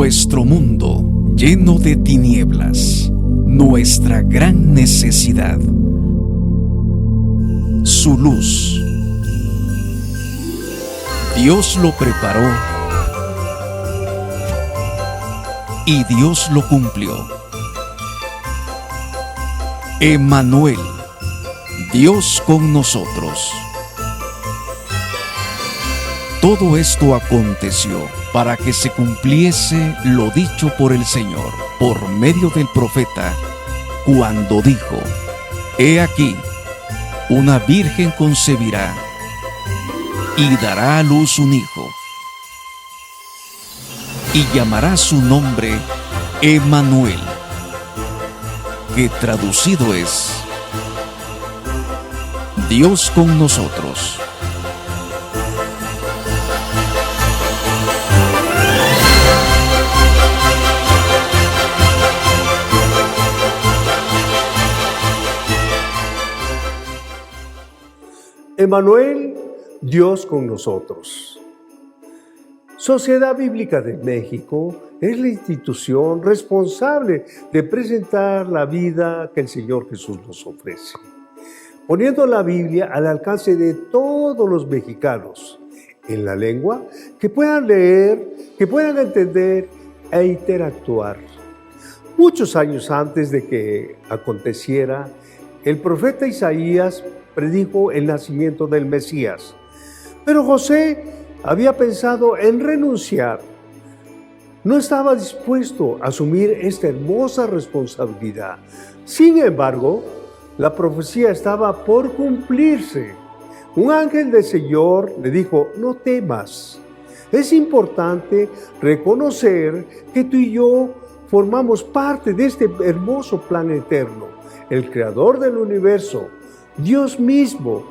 nuestro mundo lleno de tinieblas, nuestra gran necesidad, su luz. Dios lo preparó y Dios lo cumplió. Emmanuel, Dios con nosotros. Todo esto aconteció para que se cumpliese lo dicho por el Señor, por medio del profeta, cuando dijo: He aquí, una virgen concebirá y dará a luz un hijo, y llamará su nombre Emmanuel, que traducido es Dios con nosotros. Emmanuel, Dios con nosotros. Sociedad Bíblica de México es la institución responsable de presentar la vida que el Señor Jesús nos ofrece, poniendo la Biblia al alcance de todos los mexicanos, en la lengua que puedan leer, que puedan entender e interactuar. Muchos años antes de que aconteciera, el profeta Isaías predijo el nacimiento del Mesías. Pero José había pensado en renunciar. No estaba dispuesto a asumir esta hermosa responsabilidad. Sin embargo, la profecía estaba por cumplirse. Un ángel del Señor le dijo: no temas. Es importante reconocer que tú y yo formamos parte de este hermoso plan eterno. El creador del universo, Dios mismo,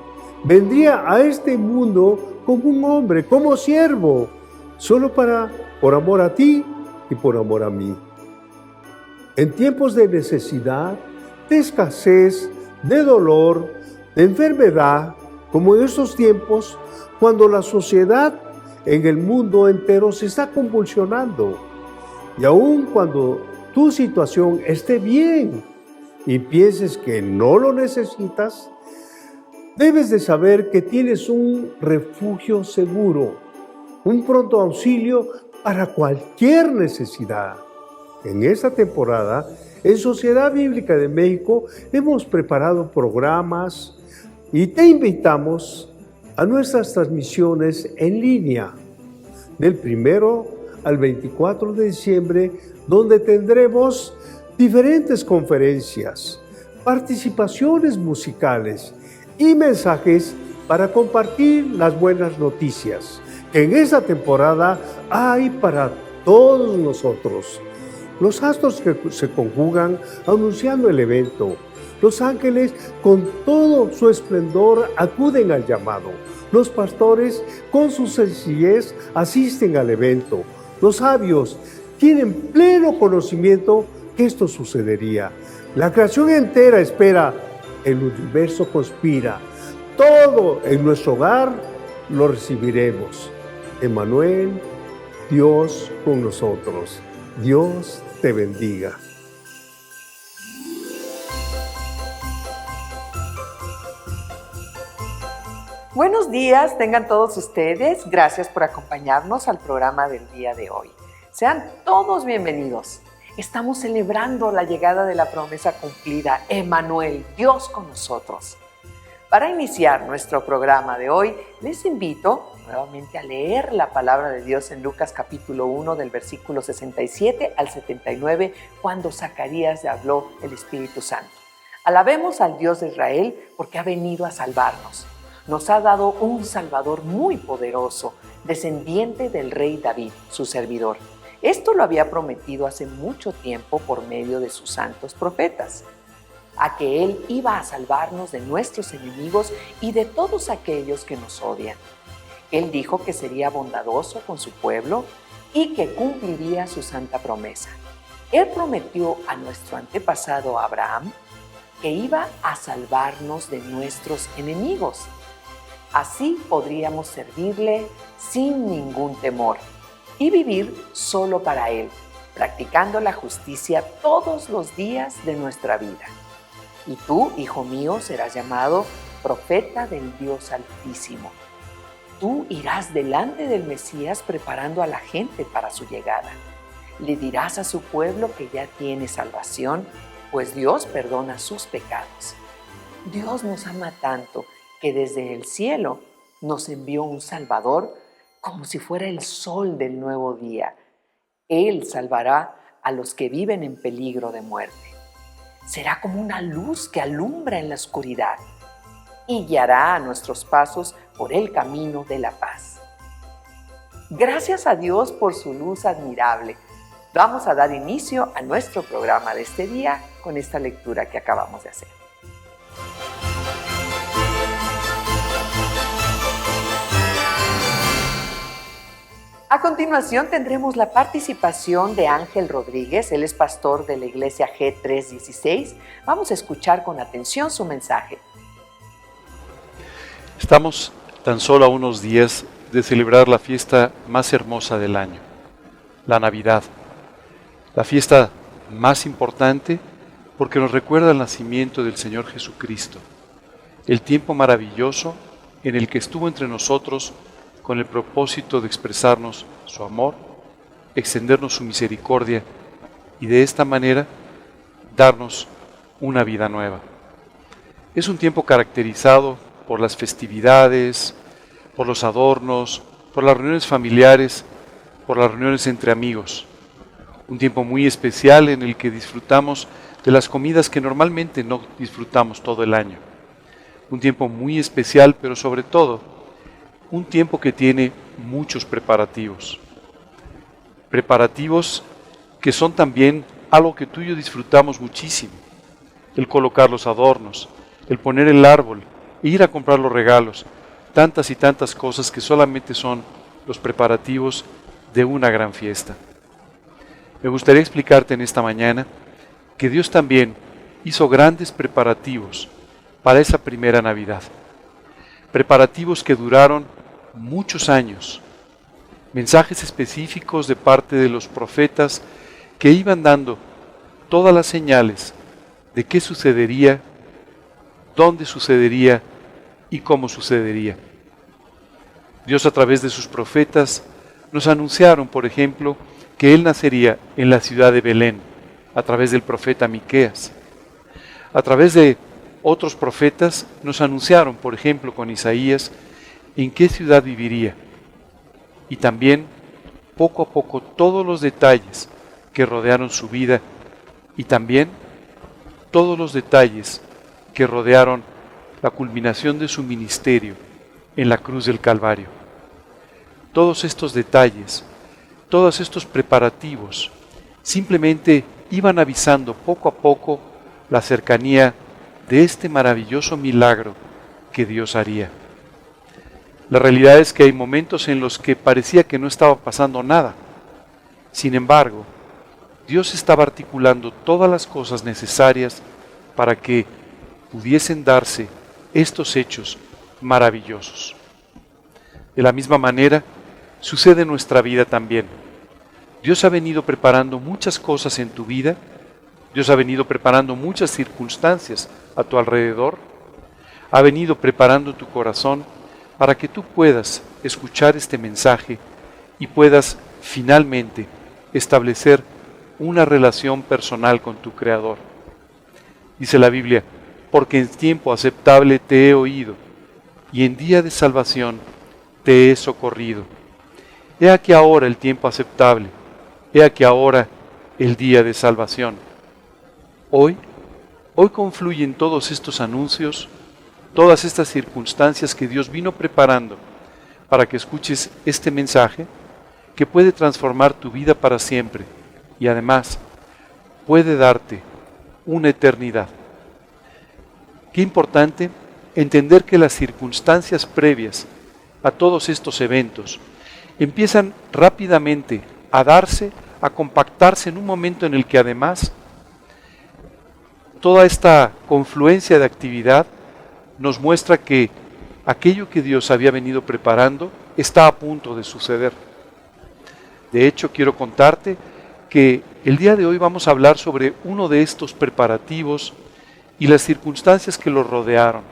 vendría a este mundo como un hombre, como siervo, solo por amor a ti y por amor a mí. En tiempos de necesidad, de escasez, de dolor, de enfermedad, como en estos tiempos, cuando la sociedad en el mundo entero se está convulsionando, y aun cuando tu situación esté bien y pienses que no lo necesitas, debes de saber que tienes un refugio seguro, un pronto auxilio para cualquier necesidad. En esta temporada, en Sociedad Bíblica de México, hemos preparado programas y te invitamos a nuestras transmisiones en línea, del 1 al 24 de diciembre, donde tendremos diferentes conferencias, participaciones musicales y mensajes para compartir las buenas noticias que en esta temporada hay para todos nosotros. Los astros que se conjugan anunciando el evento. Los ángeles con todo su esplendor acuden al llamado. Los pastores con su sencillez asisten al evento. Los sabios tienen pleno conocimiento que esto sucedería. La creación entera espera. El universo conspira. Todo en nuestro hogar lo recibiremos. Emmanuel, Dios con nosotros. Dios te bendiga. Buenos días, tengan todos ustedes. Gracias por acompañarnos al programa del día de hoy. Sean todos bienvenidos. Estamos celebrando la llegada de la promesa cumplida, Emmanuel, Dios con nosotros. Para iniciar nuestro programa de hoy, les invito nuevamente a leer la palabra de Dios en Lucas capítulo 1 del versículo 67 al 79, cuando Zacarías le habló el Espíritu Santo. Alabemos al Dios de Israel porque ha venido a salvarnos. Nos ha dado un Salvador muy poderoso, descendiente del rey David, su servidor. Esto lo había prometido hace mucho tiempo por medio de sus santos profetas, a que Él iba a salvarnos de nuestros enemigos y de todos aquellos que nos odian. Él dijo que sería bondadoso con su pueblo y que cumpliría su santa promesa. Él prometió a nuestro antepasado Abraham que iba a salvarnos de nuestros enemigos. Así podríamos servirle sin ningún temor y vivir solo para Él, practicando la justicia todos los días de nuestra vida. Y tú, hijo mío, serás llamado profeta del Dios Altísimo. Tú irás delante del Mesías preparando a la gente para su llegada. Le dirás a su pueblo que ya tiene salvación, pues Dios perdona sus pecados. Dios nos ama tanto que desde el cielo nos envió un Salvador como si fuera el sol del nuevo día. Él salvará a los que viven en peligro de muerte. Será como una luz que alumbra en la oscuridad y guiará a nuestros pasos por el camino de la paz. Gracias a Dios por su luz admirable. Vamos a dar inicio a nuestro programa de este día con esta lectura que acabamos de hacer. A continuación tendremos la participación de Ángel Rodríguez, él es pastor de la iglesia G316. Vamos a escuchar con atención su mensaje. Estamos tan solo a unos días de celebrar la fiesta más hermosa del año, la Navidad. La fiesta más importante porque nos recuerda el nacimiento del Señor Jesucristo, el tiempo maravilloso en el que estuvo entre nosotros con el propósito de expresarnos su amor, extendernos su misericordia y de esta manera darnos una vida nueva. Es un tiempo caracterizado por las festividades, por los adornos, por las reuniones familiares, por las reuniones entre amigos. Un tiempo muy especial en el que disfrutamos de las comidas que normalmente no disfrutamos todo el año. Un tiempo muy especial, pero sobre todo, un tiempo que tiene muchos preparativos. Preparativos que son también algo que tú y yo disfrutamos muchísimo. El colocar los adornos, el poner el árbol, ir a comprar los regalos, tantas y tantas cosas que solamente son los preparativos de una gran fiesta. Me gustaría explicarte en esta mañana que Dios también hizo grandes preparativos para esa primera Navidad. Preparativos que duraron muchos años. Mensajes específicos de parte de los profetas que iban dando todas las señales de qué sucedería, dónde sucedería y cómo sucedería. Dios a través de sus profetas nos anunciaron, por ejemplo, que Él nacería en la ciudad de Belén, a través del profeta Miqueas. A través de otros profetas nos anunciaron, por ejemplo, con Isaías, en qué ciudad viviría. Y también, poco a poco, todos los detalles que rodearon su vida y también todos los detalles que rodearon la culminación de su ministerio en la cruz del Calvario. Todos estos detalles, todos estos preparativos, simplemente iban avisando poco a poco la cercanía de este maravilloso milagro que Dios haría. La realidad es que hay momentos en los que parecía que no estaba pasando nada. Sin embargo, Dios estaba articulando todas las cosas necesarias para que pudiesen darse estos hechos maravillosos. De la misma manera, sucede en nuestra vida también. Dios ha venido preparando muchas cosas en tu vida, Dios ha venido preparando muchas circunstancias a tu alrededor, ha venido preparando tu corazón para que tú puedas escuchar este mensaje y puedas finalmente establecer una relación personal con tu Creador. Dice la Biblia, porque en tiempo aceptable te he oído y en día de salvación te he socorrido. He aquí ahora el tiempo aceptable, he aquí ahora el día de salvación. Hoy confluyen todos estos anuncios, todas estas circunstancias que Dios vino preparando para que escuches este mensaje que puede transformar tu vida para siempre y además puede darte una eternidad. Qué importante entender que las circunstancias previas a todos estos eventos empiezan rápidamente a darse, a compactarse en un momento en el que además toda esta confluencia de actividad nos muestra que aquello que Dios había venido preparando está a punto de suceder. De hecho, quiero contarte que el día de hoy vamos a hablar sobre uno de estos preparativos y las circunstancias que los rodearon.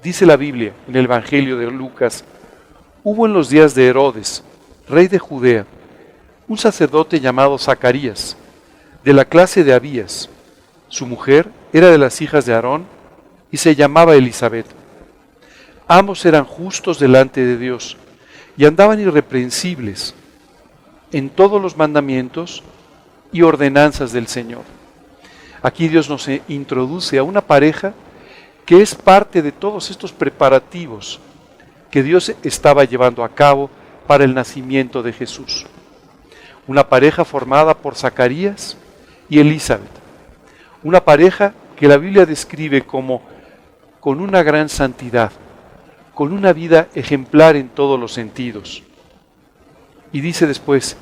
Dice la Biblia en el Evangelio de Lucas: hubo en los días de Herodes, rey de Judea, un sacerdote llamado Zacarías, de la clase de Abías. Su mujer era de las hijas de Aarón y se llamaba Elisabet. Ambos eran justos delante de Dios y andaban irreprensibles en todos los mandamientos y ordenanzas del Señor. Aquí Dios nos introduce a una pareja que es parte de todos estos preparativos que Dios estaba llevando a cabo para el nacimiento de Jesús. Una pareja formada por Zacarías y Elisabet. Una pareja que la Biblia describe como con una gran santidad, con una vida ejemplar en todos los sentidos. Y dice después,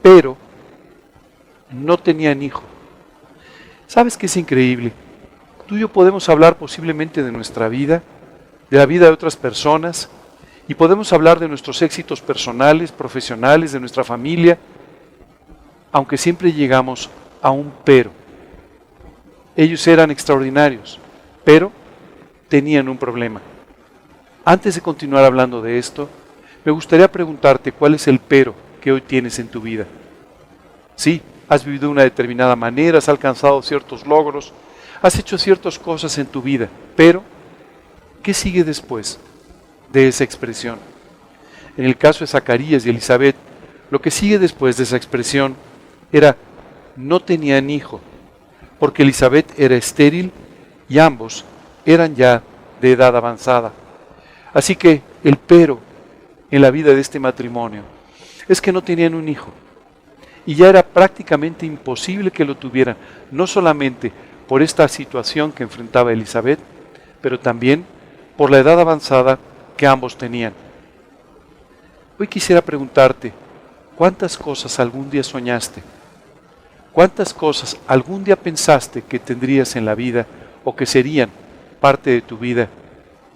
pero no tenían hijo. ¿Sabes qué es increíble? Tú y yo podemos hablar posiblemente de nuestra vida, de la vida de otras personas, y podemos hablar de nuestros éxitos personales, profesionales, de nuestra familia, aunque siempre llegamos a un pero. Ellos eran extraordinarios, pero tenían un problema. Antes de continuar hablando de esto, me gustaría preguntarte cuál es el pero que hoy tienes en tu vida. Sí, has vivido de una determinada manera, has alcanzado ciertos logros, has hecho ciertas cosas en tu vida, pero ¿qué sigue después de esa expresión? En el caso de Zacarías y Elisabet, lo que sigue después de esa expresión era: no tenían hijo, porque Elisabet era estéril y ambos eran ya de edad avanzada. Así que el pero en la vida de este matrimonio es que no tenían un hijo. Y ya era prácticamente imposible que lo tuvieran, no solamente por esta situación que enfrentaba Elisabet, pero también por la edad avanzada que ambos tenían. Hoy quisiera preguntarte, ¿cuántas cosas algún día soñaste? ¿Cuántas cosas algún día pensaste que tendrías en la vida o que serían parte de tu vida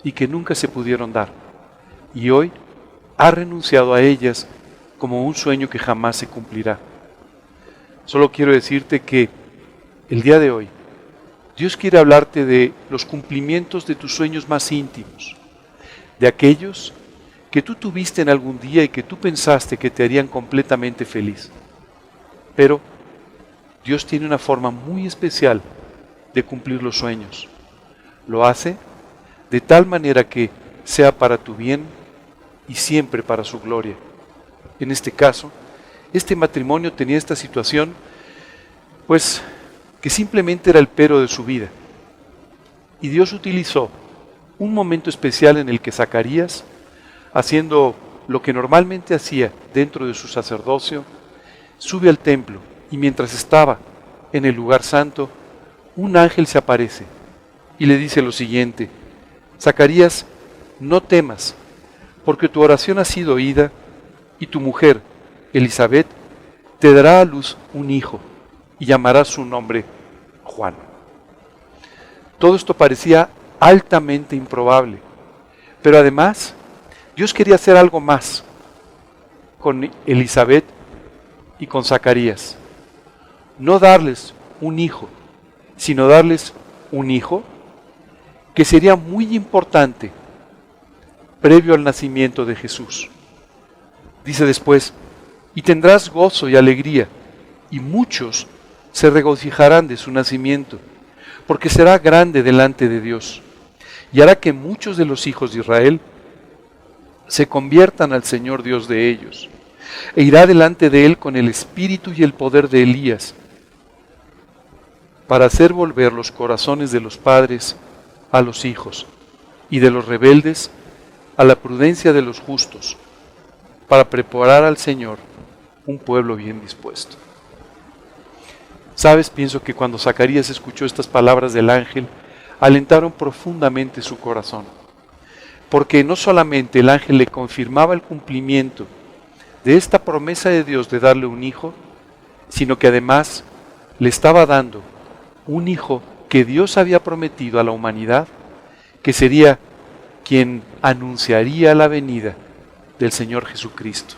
y que nunca se pudieron dar? Y hoy has renunciado a ellas como un sueño que jamás se cumplirá. Solo quiero decirte que el día de hoy Dios quiere hablarte de los cumplimientos de tus sueños más íntimos, de aquellos que tú tuviste en algún día y que tú pensaste que te harían completamente feliz. Pero Dios tiene una forma muy especial de cumplir los sueños. Lo hace de tal manera que sea para tu bien y siempre para su gloria. En este caso, este matrimonio tenía esta situación, pues, que simplemente era el pero de su vida. Y Dios utilizó un momento especial en el que Zacarías, haciendo lo que normalmente hacía dentro de su sacerdocio, sube al templo y mientras estaba en el lugar santo, un ángel se aparece y le dice lo siguiente: Zacarías, no temas, porque tu oración ha sido oída y tu mujer, Elisabet, te dará a luz un hijo y llamará su nombre Juan. Todo esto parecía altamente improbable, pero además Dios quería hacer algo más con Elisabet y con Zacarías. No darles un hijo, sino darles un hijo que sería muy importante previo al nacimiento de Jesús. Dice después: y tendrás gozo y alegría, y muchos se regocijarán de su nacimiento, porque será grande delante de Dios, y hará que muchos de los hijos de Israel se conviertan al Señor Dios de ellos, e irá delante de él con el espíritu y el poder de Elías, para hacer volver los corazones de los padres a los hijos, y de los rebeldes a la prudencia de los justos, para preparar al Señor un pueblo bien dispuesto. ¿Sabes? Pienso que cuando Zacarías escuchó estas palabras del ángel, alentaron profundamente su corazón, porque no solamente el ángel le confirmaba el cumplimiento de esta promesa de Dios de darle un hijo, sino que además le estaba dando un hijo que Dios había prometido a la humanidad, que sería quien anunciaría la venida del Señor Jesucristo.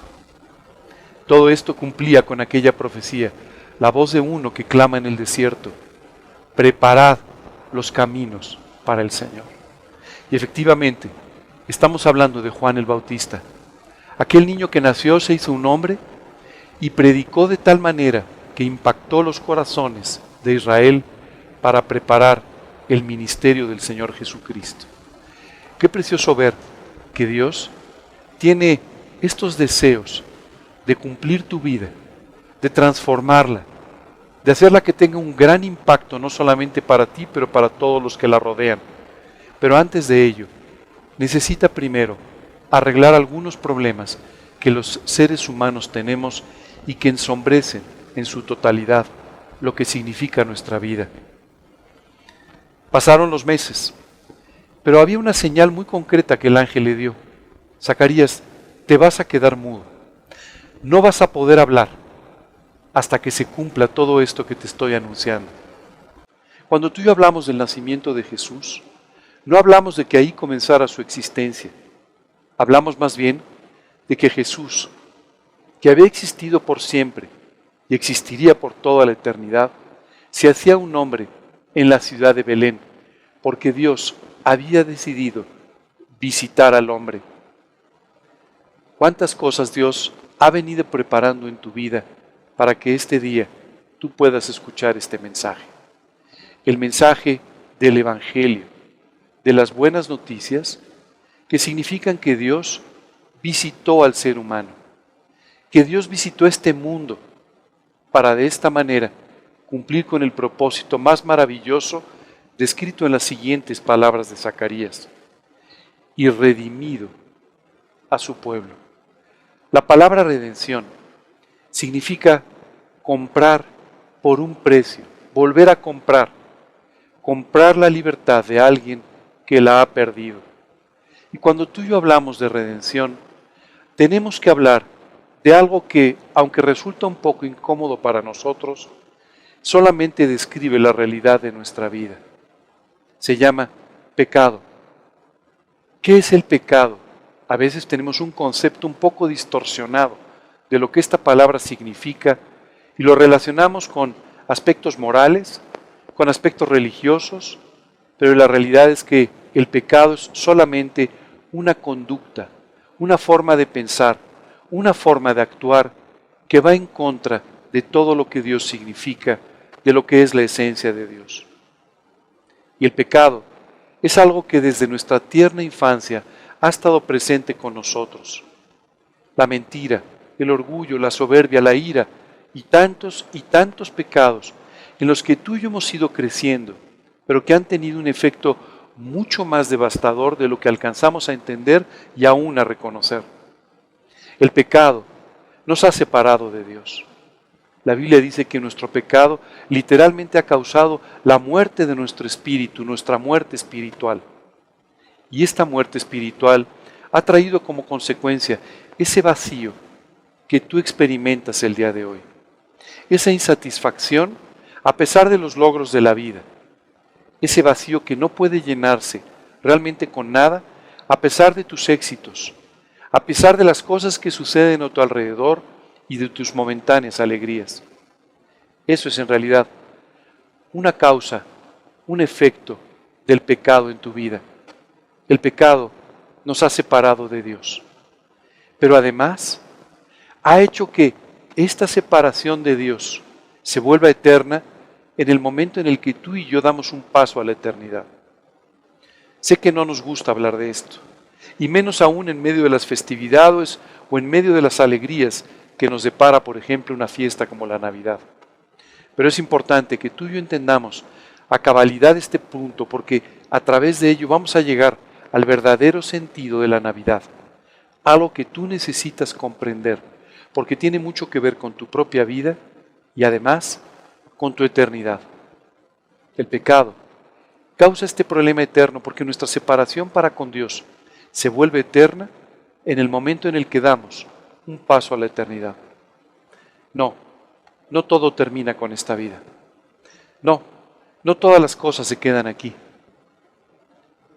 Todo esto cumplía con aquella profecía la voz de uno que clama en el desierto: preparad los caminos para el Señor. Y efectivamente, estamos hablando de Juan el Bautista, aquel niño que nació, se hizo un hombre y predicó de tal manera que impactó los corazones de Israel para preparar el ministerio del Señor Jesucristo. Qué precioso ver que Dios tiene estos deseos de cumplir tu vida, de transformarla, de hacerla que tenga un gran impacto, no solamente para ti, pero para todos los que la rodean. Pero antes de ello, necesita primero arreglar algunos problemas que los seres humanos tenemos y que ensombrecen en su totalidad lo que significa nuestra vida. Pasaron los meses, pero había una señal muy concreta que el ángel le dio. Zacarías, te vas a quedar mudo. No vas a poder hablar hasta que se cumpla todo esto que te estoy anunciando. Cuando tú y yo hablamos del nacimiento de Jesús, no hablamos de que ahí comenzara su existencia. Hablamos más bien de que Jesús, que había existido por siempre y existiría por toda la eternidad, se hacía un hombre en la ciudad de Belén, porque Dios había decidido visitar al hombre. ¿Cuántas cosas Dios ha venido preparando en tu vida para que este día tú puedas escuchar este mensaje? El mensaje del Evangelio, de las buenas noticias, que significan que Dios visitó al ser humano, que Dios visitó este mundo para de esta manera cumplir con el propósito más maravilloso descrito en las siguientes palabras de Zacarías: y redimido a su pueblo. La palabra redención significa comprar por un precio, volver a comprar la libertad de alguien que la ha perdido. Y cuando tú y yo hablamos de redención, tenemos que hablar de algo que, aunque resulta un poco incómodo para nosotros, solamente describe la realidad de nuestra vida. Se llama pecado. ¿Qué es el pecado? A veces tenemos un concepto un poco distorsionado de lo que esta palabra significa y lo relacionamos con aspectos morales, con aspectos religiosos, pero la realidad es que el pecado es solamente una conducta, una forma de pensar, una forma de actuar que va en contra de todo lo que Dios significa, de lo que es la esencia de Dios. Y el pecado es algo que desde nuestra tierna infancia ha estado presente con nosotros. La mentira, el orgullo, la soberbia, la ira y tantos pecados en los que tú y yo hemos ido creciendo, pero que han tenido un efecto mucho más devastador de lo que alcanzamos a entender y aún a reconocer. El pecado nos ha separado de Dios. La Biblia dice que nuestro pecado literalmente ha causado la muerte de nuestro espíritu, nuestra muerte espiritual. Y esta muerte espiritual ha traído como consecuencia ese vacío que tú experimentas el día de hoy. Esa insatisfacción a pesar de los logros de la vida. Ese vacío que no puede llenarse realmente con nada a pesar de tus éxitos, a pesar de las cosas que suceden a tu alrededor y de tus momentáneas alegrías. Eso es en realidad una causa, un efecto del pecado en tu vida. El pecado nos ha separado de Dios, pero además ha hecho que esta separación de Dios se vuelva eterna en el momento en el que tú y yo damos un paso a la eternidad. Sé que no nos gusta hablar de esto, y menos aún en medio de las festividades o en medio de las alegrías que nos depara, por ejemplo, una fiesta como la Navidad. Pero es importante que tú y yo entendamos a cabalidad este punto, porque a través de ello vamos a llegar al verdadero sentido de la Navidad, algo que tú necesitas comprender, porque tiene mucho que ver con tu propia vida y además con tu eternidad. El pecado causa este problema eterno porque nuestra separación para con Dios se vuelve eterna en el momento en el que damos un paso a la eternidad. No todo termina con esta vida. No todas las cosas se quedan aquí.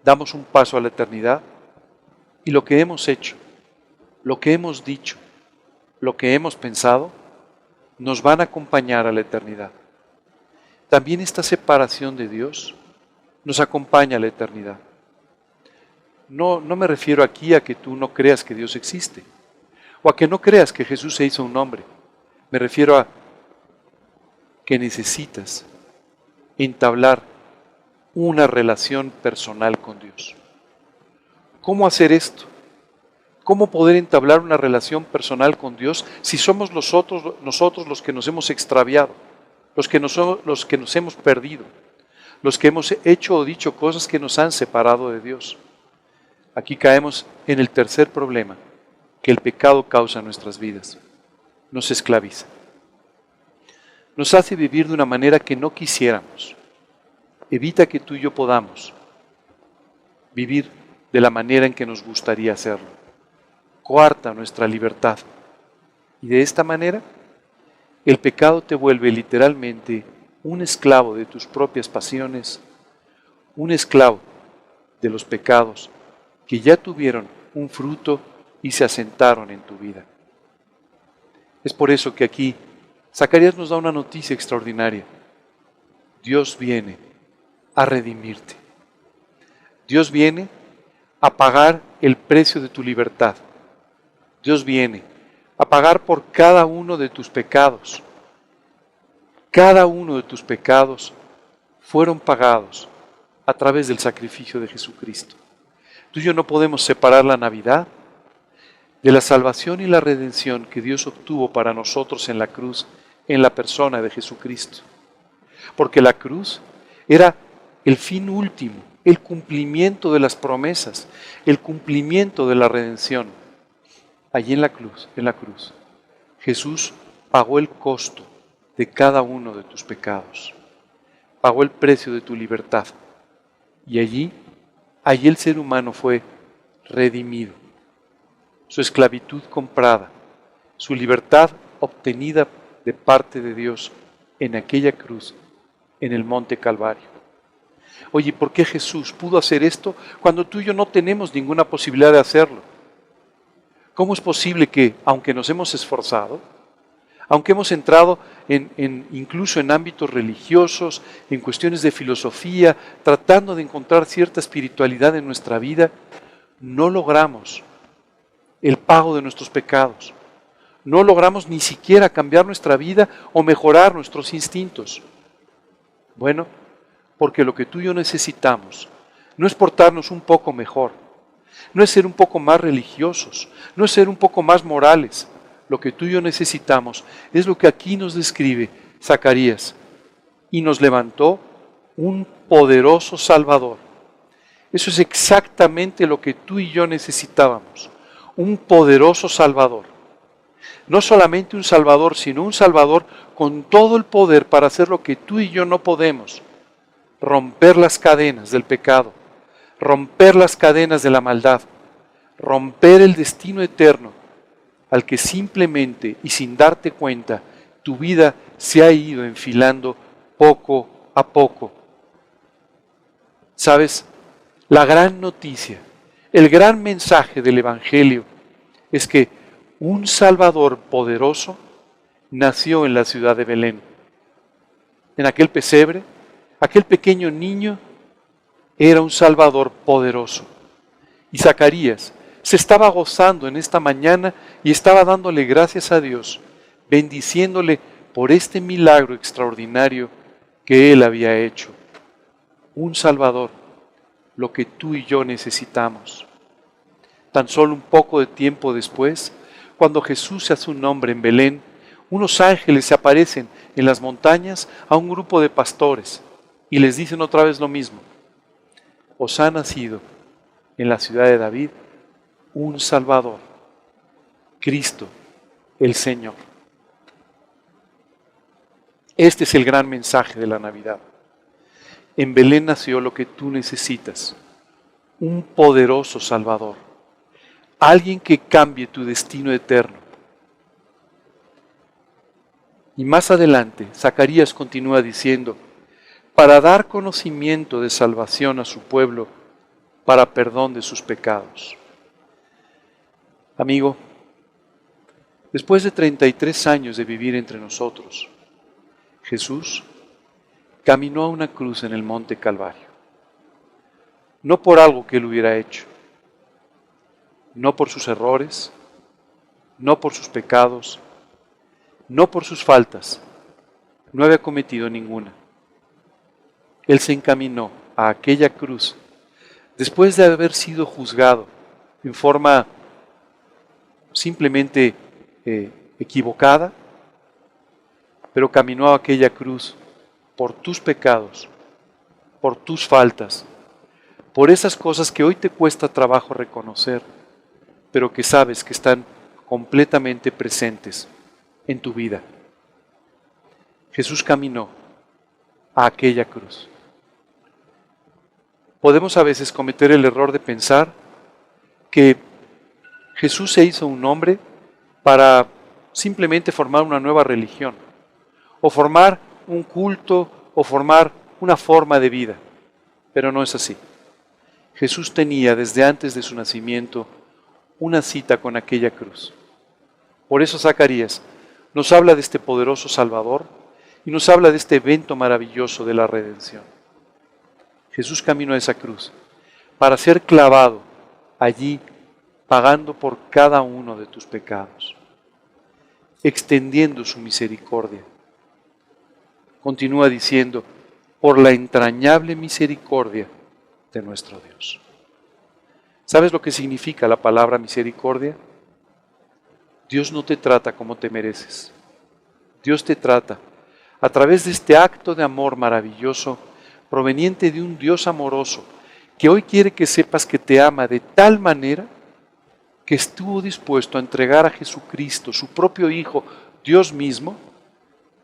Damos un paso a la eternidad y lo que hemos hecho, lo que hemos dicho, lo que hemos pensado, nos van a acompañar a la eternidad. También esta separación de Dios nos acompaña a la eternidad. No me refiero aquí a que tú no creas que Dios existe, o a que no creas que Jesús se hizo un hombre. Me refiero a que necesitas entablar una relación personal con Dios. ¿Cómo hacer esto? ¿Cómo poder entablar una relación personal con Dios si somos nosotros los que nos hemos extraviado, los que nos hemos perdido, los que hemos hecho o dicho cosas que nos han separado de Dios? Aquí caemos en el tercer problema que el pecado causa en nuestras vidas. Nos esclaviza. Nos hace vivir de una manera que no quisiéramos. Evita que tú y yo podamos vivir de la manera en que nos gustaría hacerlo. Coarta nuestra libertad. Y de esta manera, el pecado te vuelve literalmente un esclavo de tus propias pasiones, un esclavo de los pecados que ya tuvieron un fruto y se asentaron en tu vida. Es por eso que aquí Zacarías nos da una noticia extraordinaria. Dios viene a redimirte. Dios viene a pagar el precio de tu libertad. Dios viene a pagar por cada uno de tus pecados. Cada uno de tus pecados fueron pagados a través del sacrificio de Jesucristo. Tú y yo no podemos separar la Navidad de la salvación y la redención que Dios obtuvo para nosotros en la cruz, en la persona de Jesucristo. Porque la cruz era el fin último, el cumplimiento de las promesas, el cumplimiento de la redención. Allí en la cruz, Jesús pagó el costo de cada uno de tus pecados. Pagó el precio de tu libertad. Y allí el ser humano fue redimido. Su esclavitud comprada, su libertad obtenida de parte de Dios en aquella cruz, en el monte Calvario. Oye, ¿por qué Jesús pudo hacer esto cuando tú y yo no tenemos ninguna posibilidad de hacerlo? ¿Cómo es posible que, aunque nos hemos esforzado, aunque hemos entrado incluso en ámbitos religiosos, en cuestiones de filosofía, tratando de encontrar cierta espiritualidad en nuestra vida, no logramos el pago de nuestros pecados? No logramos ni siquiera cambiar nuestra vida o mejorar nuestros instintos. Bueno, porque lo que tú y yo necesitamos no es portarnos un poco mejor, no es ser un poco más religiosos, no es ser un poco más morales. Lo que tú y yo necesitamos es lo que aquí nos describe Zacarías. Y nos levantó un poderoso Salvador. Eso es exactamente lo que tú y yo necesitábamos. Un poderoso Salvador. No solamente un Salvador, sino un Salvador con todo el poder para hacer lo que tú y yo no podemos. Romper las cadenas del pecado, romper las cadenas de la maldad, romper el destino eterno al que simplemente y sin darte cuenta tu vida se ha ido enfilando poco a poco. ¿Sabes? La gran noticia, el gran mensaje del Evangelio es que un Salvador poderoso nació en la ciudad de Belén. En aquel pesebre, aquel pequeño niño era un Salvador poderoso. Y Zacarías se estaba gozando en esta mañana y estaba dándole gracias a Dios, bendiciéndole por este milagro extraordinario que Él había hecho. Un Salvador, lo que tú y yo necesitamos. Tan solo un poco de tiempo después, cuando Jesús se hace un hombre en Belén, unos ángeles se aparecen en las montañas a un grupo de pastores y les dicen otra vez lo mismo. Os ha nacido en la ciudad de David un Salvador, Cristo, el Señor. Este es el gran mensaje de la Navidad. En Belén nació lo que tú necesitas, un poderoso Salvador, alguien que cambie tu destino eterno. Y más adelante, Zacarías continúa diciendo, para dar conocimiento de salvación a su pueblo, para perdón de sus pecados. Amigo, Después de 33 años de vivir entre nosotros, Jesús caminó a una cruz en el monte Calvario. No por algo que él hubiera hecho, no por sus errores, no por sus pecados, no por sus faltas, no había cometido ninguna. Él se encaminó a aquella cruz después de haber sido juzgado en forma simplemente equivocada, pero caminó a aquella cruz por tus pecados, por tus faltas, por esas cosas que hoy te cuesta trabajo reconocer, pero que sabes que están completamente presentes en tu vida. Jesús caminó a aquella cruz. Podemos a veces cometer el error de pensar que Jesús se hizo un hombre para simplemente formar una nueva religión, o formar un culto, o formar una forma de vida, pero no es así. Jesús tenía desde antes de su nacimiento una cita con aquella cruz. Por eso Zacarías nos habla de este poderoso Salvador y nos habla de este evento maravilloso de la redención. Jesús caminó a esa cruz para ser clavado allí, pagando por cada uno de tus pecados, extendiendo su misericordia. Continúa diciendo, por la entrañable misericordia de nuestro Dios. ¿Sabes lo que significa la palabra misericordia? Dios no te trata como te mereces. Dios te trata a través de este acto de amor maravilloso, proveniente de un Dios amoroso, que hoy quiere que sepas que te ama de tal manera que estuvo dispuesto a entregar a Jesucristo, su propio Hijo, Dios mismo,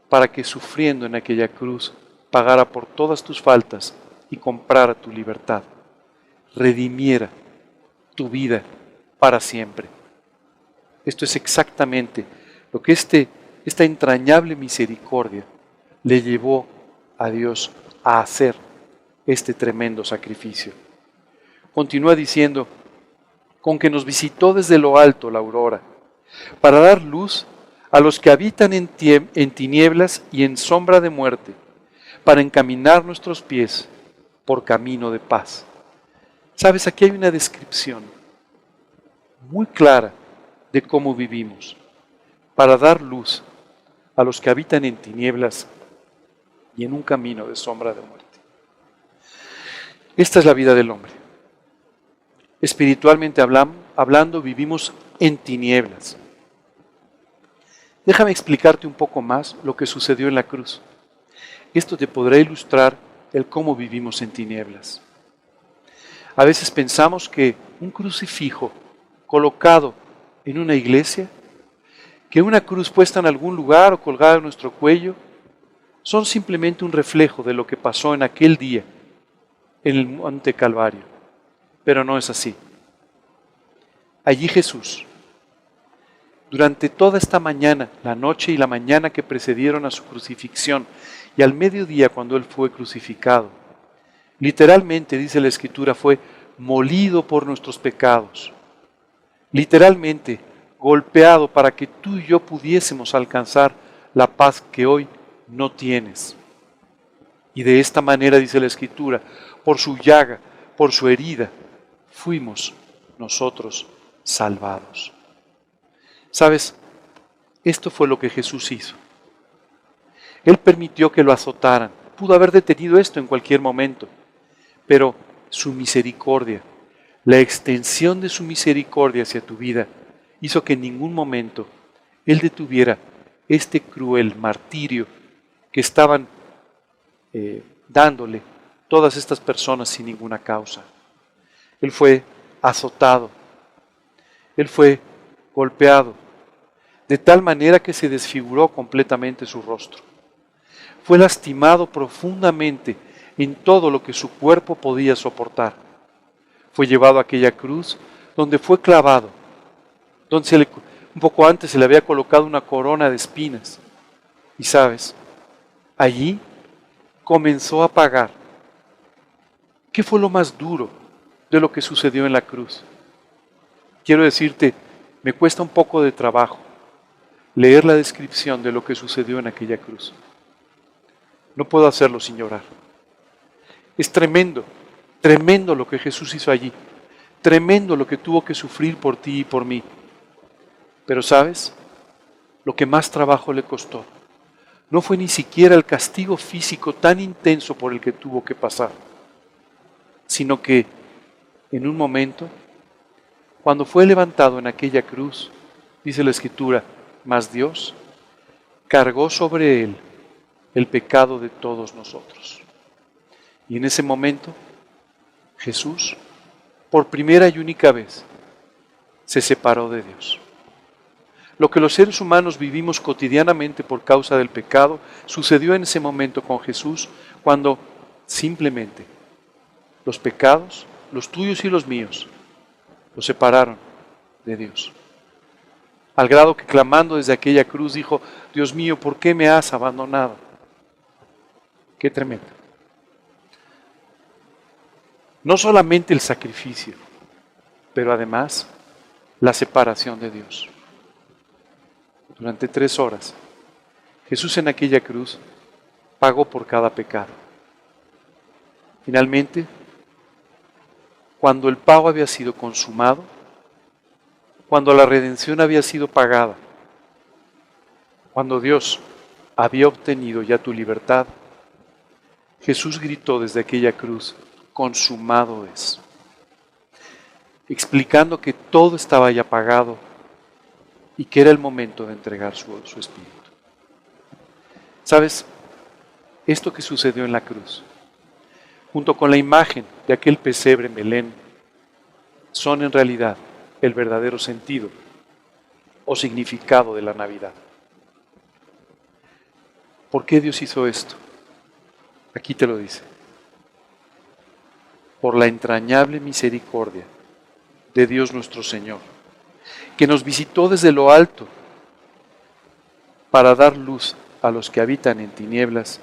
para que sufriendo en aquella cruz pagara por todas tus faltas y comprara tu libertad, redimiera tu vida para siempre. Esto es exactamente lo que esta entrañable misericordia le llevó a Dios a hacer este tremendo sacrificio. Continúa diciendo, con que nos visitó desde lo alto la aurora, para dar luz a los que habitan en tinieblas y en sombra de muerte, para encaminar nuestros pies por camino de paz. Sabes, aquí hay una descripción muy clara de cómo vivimos, para dar luz a los que habitan en tinieblas y en un camino de sombra de muerte. Esta es la vida del hombre. Espiritualmente hablando, vivimos en tinieblas. Déjame explicarte un poco más lo que sucedió en la cruz. Esto te podrá ilustrar el cómo vivimos en tinieblas. A veces pensamos que un crucifijo colocado en una iglesia, que una cruz puesta en algún lugar o colgada en nuestro cuello, son simplemente un reflejo de lo que pasó en aquel día en el monte Calvario. Pero no es así. Allí Jesús, durante toda esta mañana, la noche y la mañana que precedieron a su crucifixión, y al mediodía cuando Él fue crucificado, literalmente, dice la Escritura, fue molido por nuestros pecados. Literalmente, golpeado para que tú y yo pudiésemos alcanzar la paz que hoy no tienes. Y de esta manera, dice la Escritura, por su llaga, por su herida, fuimos nosotros salvados. ¿Sabes? Esto fue lo que Jesús hizo. Él permitió que lo azotaran. Pudo haber detenido esto en cualquier momento, pero su misericordia, la extensión de su misericordia hacia tu vida, hizo que en ningún momento Él detuviera este cruel martirio que estaban dándole todas estas personas sin ninguna causa. Él fue azotado, Él fue golpeado, de tal manera que se desfiguró completamente su rostro. Fue lastimado profundamente en todo lo que su cuerpo podía soportar. Fue llevado a aquella cruz donde fue clavado, donde un poco antes se le había colocado una corona de espinas. Y sabes, allí comenzó a pagar. ¿Qué fue lo más duro de lo que sucedió en la cruz? Quiero decirte, me cuesta un poco de trabajo leer la descripción de lo que sucedió en aquella cruz. No puedo hacerlo sin llorar. Es tremendo, tremendo lo que Jesús hizo allí. Tremendo lo que tuvo que sufrir por ti y por mí. Pero ¿sabes? Lo que más trabajo le costó no fue ni siquiera el castigo físico tan intenso por el que tuvo que pasar, sino que en un momento, cuando fue levantado en aquella cruz, dice la Escritura, mas Dios cargó sobre él el pecado de todos nosotros. Y en ese momento, Jesús, por primera y única vez, se separó de Dios. Lo que los seres humanos vivimos cotidianamente por causa del pecado, sucedió en ese momento con Jesús, cuando simplemente los pecados, los tuyos y los míos, los separaron de Dios. Al grado que clamando desde aquella cruz dijo, Dios mío, ¿por qué me has abandonado? Qué tremendo. No solamente el sacrificio, pero además la separación de Dios. Durante 3 horas, Jesús en aquella cruz pagó por cada pecado. Finalmente, cuando el pago había sido consumado, cuando la redención había sido pagada, cuando Dios había obtenido ya tu libertad, Jesús gritó desde aquella cruz, consumado es, explicando que todo estaba ya pagado y que era el momento de entregar su espíritu. ¿Sabes? Esto que sucedió en la cruz, junto con la imagen de aquel pesebre en Belén, son en realidad el verdadero sentido o significado de la Navidad. ¿Por qué Dios hizo esto? Aquí te lo dice. Por la entrañable misericordia de Dios nuestro Señor, que nos visitó desde lo alto para dar luz a los que habitan en tinieblas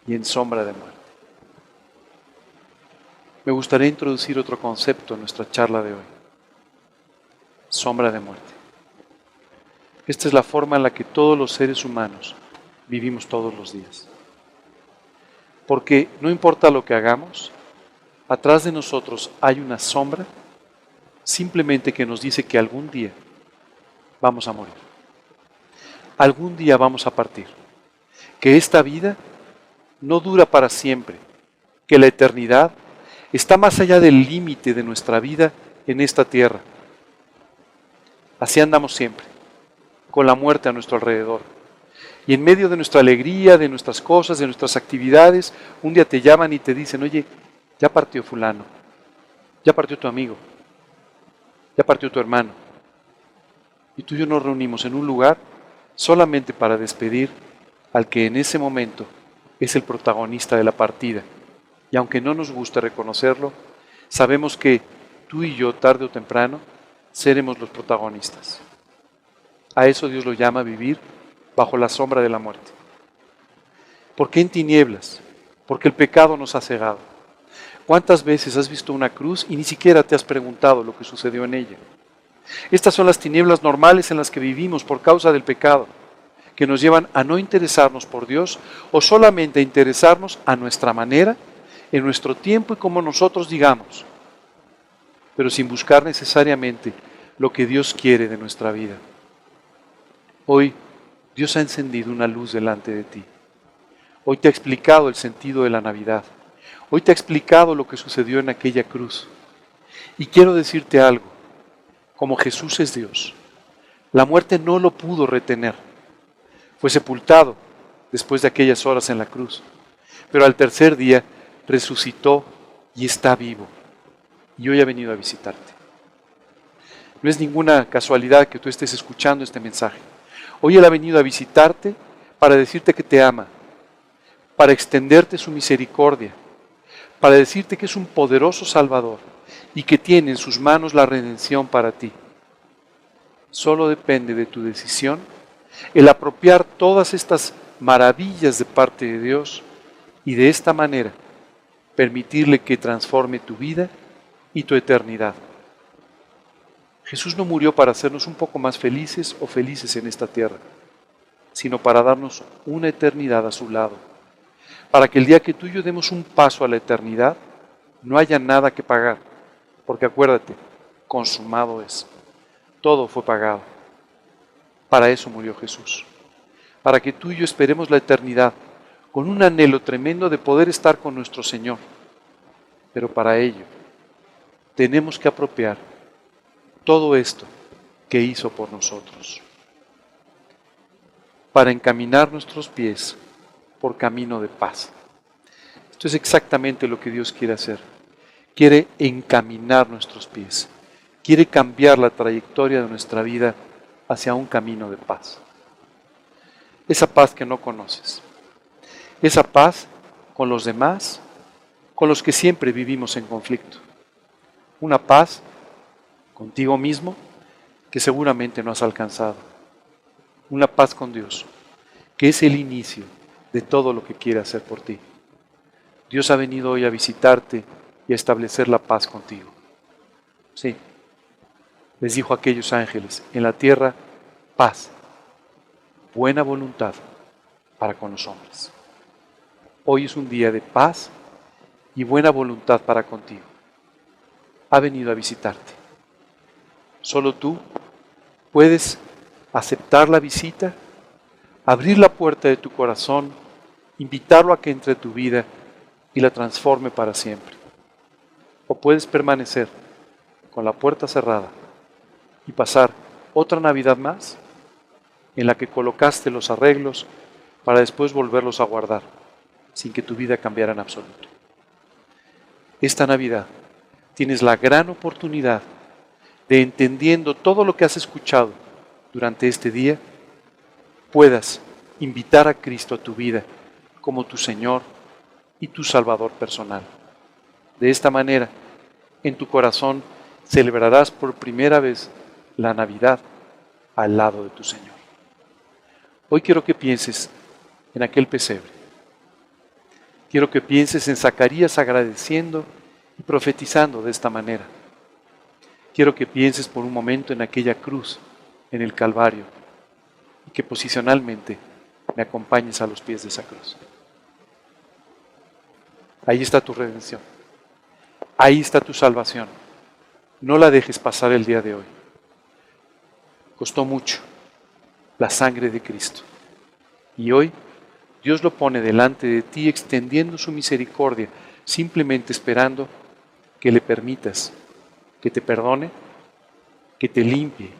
y en sombra de muerte. Me gustaría introducir otro concepto en nuestra charla de hoy. Sombra de muerte. Esta es la forma en la que todos los seres humanos vivimos todos los días. Porque no importa lo que hagamos, atrás de nosotros hay una sombra simplemente que nos dice que algún día vamos a morir. Algún día vamos a partir. Que esta vida no dura para siempre. Que la eternidad está más allá del límite de nuestra vida en esta tierra. Así andamos siempre, con la muerte a nuestro alrededor. Y en medio de nuestra alegría, de nuestras cosas, de nuestras actividades, un día te llaman y te dicen, oye, ya partió fulano, ya partió tu amigo, ya partió tu hermano. Y tú y yo nos reunimos en un lugar solamente para despedir al que en ese momento es el protagonista de la partida. Y aunque no nos guste reconocerlo, sabemos que tú y yo, tarde o temprano, seremos los protagonistas. A eso Dios lo llama vivir bajo la sombra de la muerte. ¿Por qué en tinieblas? Porque el pecado nos ha cegado. ¿Cuántas veces has visto una cruz y ni siquiera te has preguntado lo que sucedió en ella? Estas son las tinieblas normales en las que vivimos por causa del pecado, que nos llevan a no interesarnos por Dios o solamente a interesarnos a nuestra manera, en nuestro tiempo y como nosotros digamos, pero sin buscar necesariamente lo que Dios quiere de nuestra vida. Hoy Dios ha encendido una luz delante de ti. Hoy te ha explicado el sentido de la Navidad. Hoy te ha explicado lo que sucedió en aquella cruz. Y quiero decirte algo, como Jesús es Dios, la muerte no lo pudo retener. Fue sepultado después de aquellas horas en la cruz, pero al tercer día resucitó y está vivo. Y hoy ha venido a visitarte. No es ninguna casualidad que tú estés escuchando este mensaje. Hoy Él ha venido a visitarte para decirte que te ama, para extenderte su misericordia, para decirte que es un poderoso Salvador y que tiene en sus manos la redención para ti. Solo depende de tu decisión el apropiar todas estas maravillas de parte de Dios y de esta manera permitirle que transforme tu vida y tu eternidad. Jesús no murió para hacernos un poco más felices o felices en esta tierra, sino para darnos una eternidad a su lado, para que el día que tú y yo demos un paso a la eternidad, no haya nada que pagar, porque acuérdate, consumado es, todo fue pagado. Para eso murió Jesús, para que tú y yo esperemos la eternidad, con un anhelo tremendo de poder estar con nuestro Señor. Pero para ello, tenemos que apropiar todo esto que hizo por nosotros, para encaminar nuestros pies por camino de paz. Esto es exactamente lo que Dios quiere hacer. Quiere encaminar nuestros pies. Quiere cambiar la trayectoria de nuestra vida hacia un camino de paz. Esa paz que no conoces. Esa paz con los demás, con los que siempre vivimos en conflicto. Una paz contigo mismo que seguramente no has alcanzado. Una paz con Dios, que es el inicio de todo lo que quiere hacer por ti. Dios ha venido hoy a visitarte y a establecer la paz contigo. Sí, les dijo a aquellos ángeles, en la tierra, paz, buena voluntad para con los hombres. Hoy es un día de paz y buena voluntad para contigo. Ha venido a visitarte. Solo tú puedes aceptar la visita, abrir la puerta de tu corazón, invitarlo a que entre en tu vida y la transforme para siempre. O puedes permanecer con la puerta cerrada y pasar otra Navidad más en la que colocaste los arreglos para después volverlos a guardar, sin que tu vida cambiara en absoluto. Esta Navidad tienes la gran oportunidad de, entendiendo todo lo que has escuchado durante este día, puedas invitar a Cristo a tu vida como tu Señor y tu Salvador personal. De esta manera, en tu corazón celebrarás por primera vez la Navidad al lado de tu Señor. Hoy quiero que pienses en aquel pesebre. Quiero que pienses en Zacarías agradeciendo y profetizando de esta manera. Quiero que pienses por un momento en aquella cruz, en el Calvario, y que posicionalmente me acompañes a los pies de esa cruz. Ahí está tu redención. Ahí está tu salvación. No la dejes pasar el día de hoy. Costó mucho la sangre de Cristo. Y hoy Dios lo pone delante de ti extendiendo su misericordia, simplemente esperando que le permitas que te perdone, que te limpie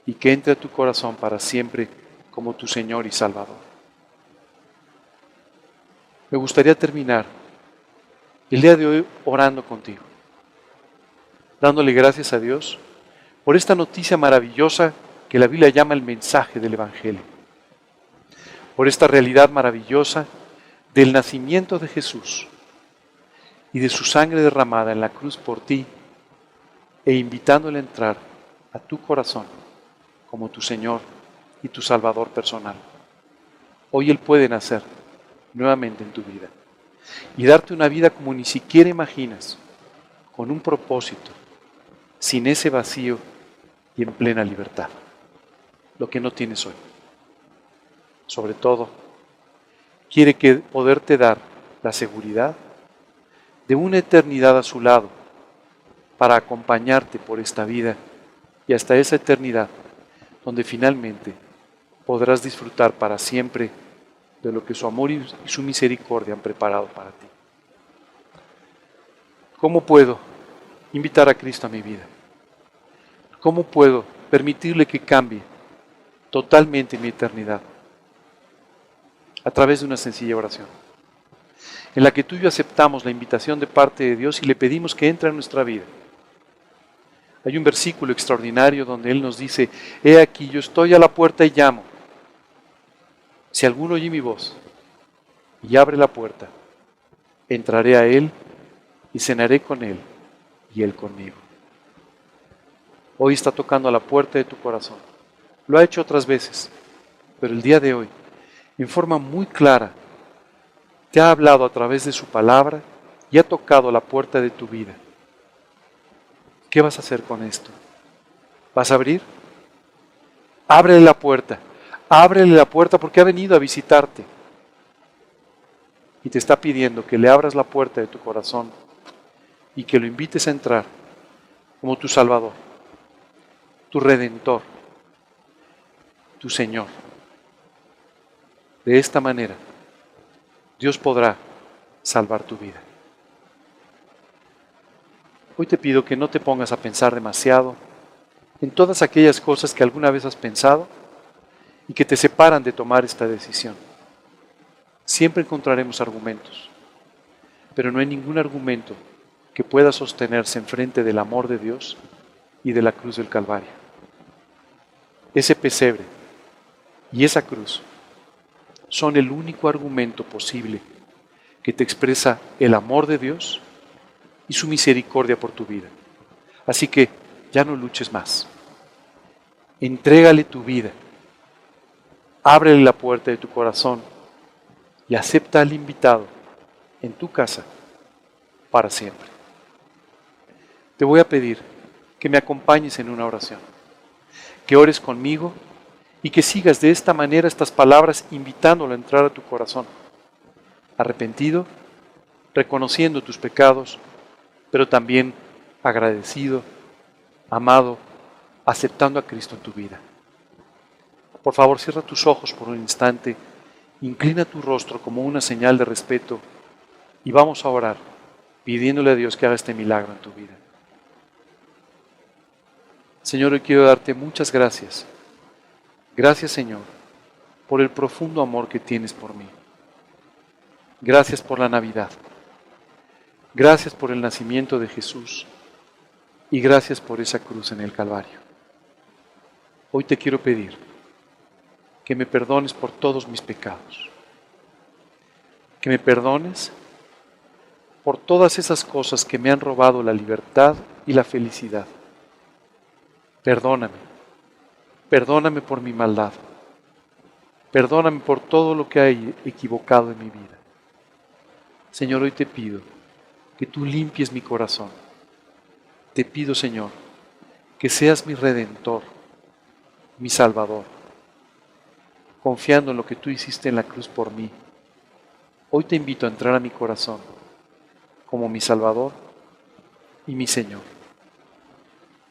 y que entre a tu corazón para siempre como tu Señor y Salvador. Me gustaría terminar el día de hoy orando contigo, dándole gracias a Dios por esta noticia maravillosa que la Biblia llama el mensaje del Evangelio, por esta realidad maravillosa del nacimiento de Jesús y de su sangre derramada en la cruz por ti, e invitándole a entrar a tu corazón como tu Señor y tu Salvador personal. Hoy Él puede nacer nuevamente en tu vida y darte una vida como ni siquiera imaginas, con un propósito, sin ese vacío y en plena libertad, lo que no tienes hoy. Sobre todo, quiere poderte dar la seguridad de una eternidad a su lado para acompañarte por esta vida y hasta esa eternidad donde finalmente podrás disfrutar para siempre de lo que su amor y su misericordia han preparado para ti. ¿Cómo puedo invitar a Cristo a mi vida? ¿Cómo puedo permitirle que cambie totalmente mi eternidad? A través de una sencilla oración, en la que tú y yo aceptamos la invitación de parte de Dios y le pedimos que entre en nuestra vida. Hay un versículo extraordinario donde Él nos dice: he aquí, yo estoy a la puerta y llamo. Si alguno oye mi voz y abre la puerta, entraré a Él y cenaré con Él y Él conmigo. Hoy está tocando a la puerta de tu corazón. Lo ha hecho otras veces, pero el día de hoy, en forma muy clara, te ha hablado a través de su palabra y ha tocado la puerta de tu vida. ¿Qué vas a hacer con esto? ¿Vas a abrir? Ábrele la puerta porque ha venido a visitarte. Y te está pidiendo que le abras la puerta de tu corazón y que lo invites a entrar como tu Salvador, tu Redentor, tu Señor. De esta manera, Dios podrá salvar tu vida. Hoy te pido que no te pongas a pensar demasiado en todas aquellas cosas que alguna vez has pensado y que te separan de tomar esta decisión. Siempre encontraremos argumentos, pero no hay ningún argumento que pueda sostenerse enfrente del amor de Dios y de la cruz del Calvario. Ese pesebre y esa cruz son el único argumento posible que te expresa el amor de Dios y su misericordia por tu vida. Así que ya no luches más. Entrégale tu vida. Ábrele la puerta de tu corazón y acepta al invitado en tu casa para siempre. Te voy a pedir que me acompañes en una oración, que ores conmigo y que sigas de esta manera estas palabras invitándolo a entrar a tu corazón, arrepentido, reconociendo tus pecados, pero también agradecido, amado, aceptando a Cristo en tu vida. Por favor, cierra tus ojos por un instante, inclina tu rostro como una señal de respeto y vamos a orar pidiéndole a Dios que haga este milagro en tu vida. Señor, hoy quiero darte muchas gracias. Gracias, Señor, por el profundo amor que tienes por mí. Gracias por la Navidad. Gracias por el nacimiento de Jesús y gracias por esa cruz en el Calvario. Hoy te quiero pedir que me perdones por todos mis pecados, que me perdones por todas esas cosas que me han robado la libertad y la felicidad. Perdóname, perdóname por mi maldad, perdóname por todo lo que hay equivocado en mi vida. Señor, hoy te pido que tú limpies mi corazón. Te pido, Señor, que seas mi Redentor, mi Salvador, confiando en lo que tú hiciste en la cruz por mí. Hoy te invito a entrar a mi corazón como mi Salvador y mi Señor.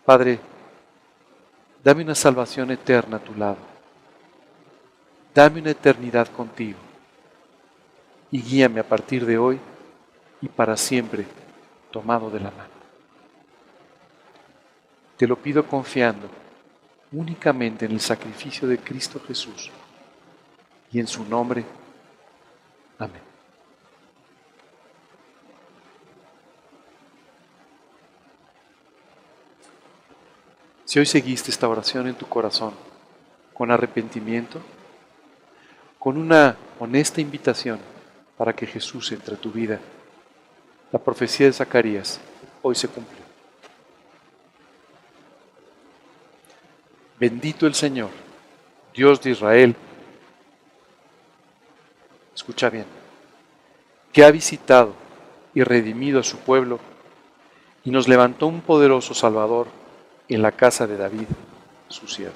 Padre, dame una salvación eterna a tu lado. Dame una eternidad contigo y guíame a partir de hoy y para siempre tomado de la mano. Te lo pido confiando únicamente en el sacrificio de Cristo Jesús y en su nombre. Amén. Si hoy seguiste esta oración en tu corazón con arrepentimiento, con una honesta invitación para que Jesús entre a tu vida, la profecía de Zacarías hoy se cumplió. Bendito el Señor, Dios de Israel, escucha bien, que ha visitado y redimido a su pueblo y nos levantó un poderoso Salvador en la casa de David, su siervo.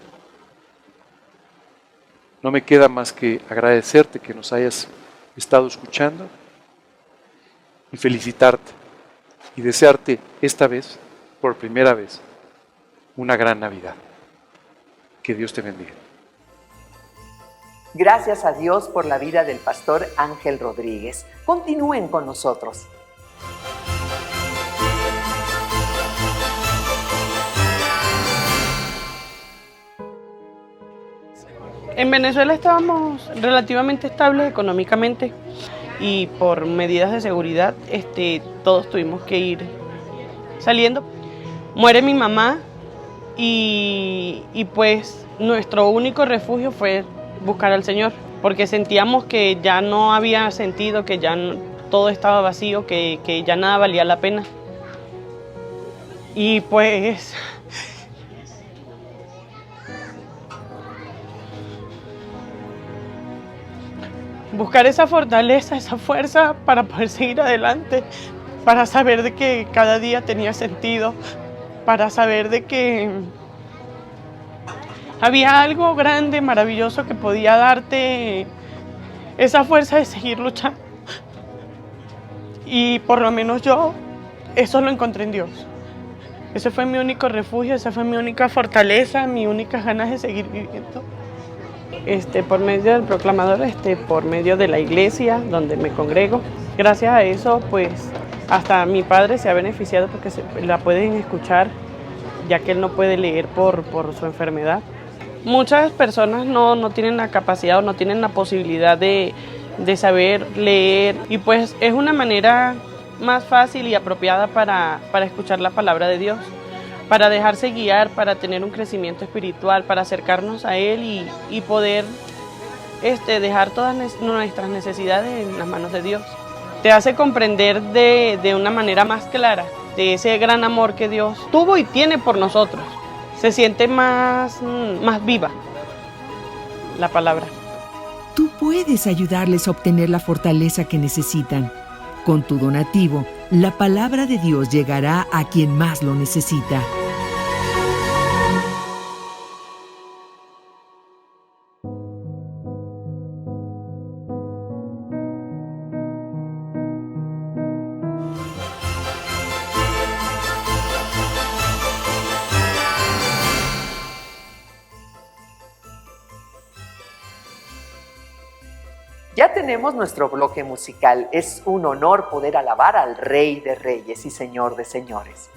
No me queda más que agradecerte que nos hayas estado escuchando y felicitarte y desearte esta vez, por primera vez, una gran Navidad. Que Dios te bendiga. Gracias a Dios por la vida del pastor Ángel Rodríguez. Continúen con nosotros. En Venezuela estábamos relativamente estables económicamente y por medidas de seguridad todos tuvimos que ir saliendo. Muere mi mamá y pues nuestro único refugio fue buscar al Señor, porque sentíamos que ya no había sentido, que ya todo estaba vacío, que ya nada valía la pena. Y pues buscar esa fortaleza, esa fuerza para poder seguir adelante, para saber de que cada día tenía sentido, para saber de que había algo grande, maravilloso que podía darte esa fuerza de seguir luchando. Y por lo menos yo eso lo encontré en Dios. Ese fue mi único refugio, esa fue mi única fortaleza, mi única ganas de seguir viviendo. Por medio del proclamador, por medio de la iglesia donde me congrego. Gracias a eso, pues, hasta mi padre se ha beneficiado porque la pueden escuchar, ya que él no puede leer por su enfermedad. Muchas personas no tienen la capacidad o no tienen la posibilidad de saber leer, y pues es una manera más fácil y apropiada para escuchar la palabra de Dios, para dejarse guiar, para tener un crecimiento espiritual, para acercarnos a Él y poder dejar todas nuestras necesidades en las manos de Dios. Te hace comprender de una manera más clara de ese gran amor que Dios tuvo y tiene por nosotros. Se siente más viva la palabra. Tú puedes ayudarles a obtener la fortaleza que necesitan. Con tu donativo, la palabra de Dios llegará a quien más lo necesita. Ya tenemos nuestro bloque musical. Es un honor poder alabar al Rey de Reyes y Señor de Señores.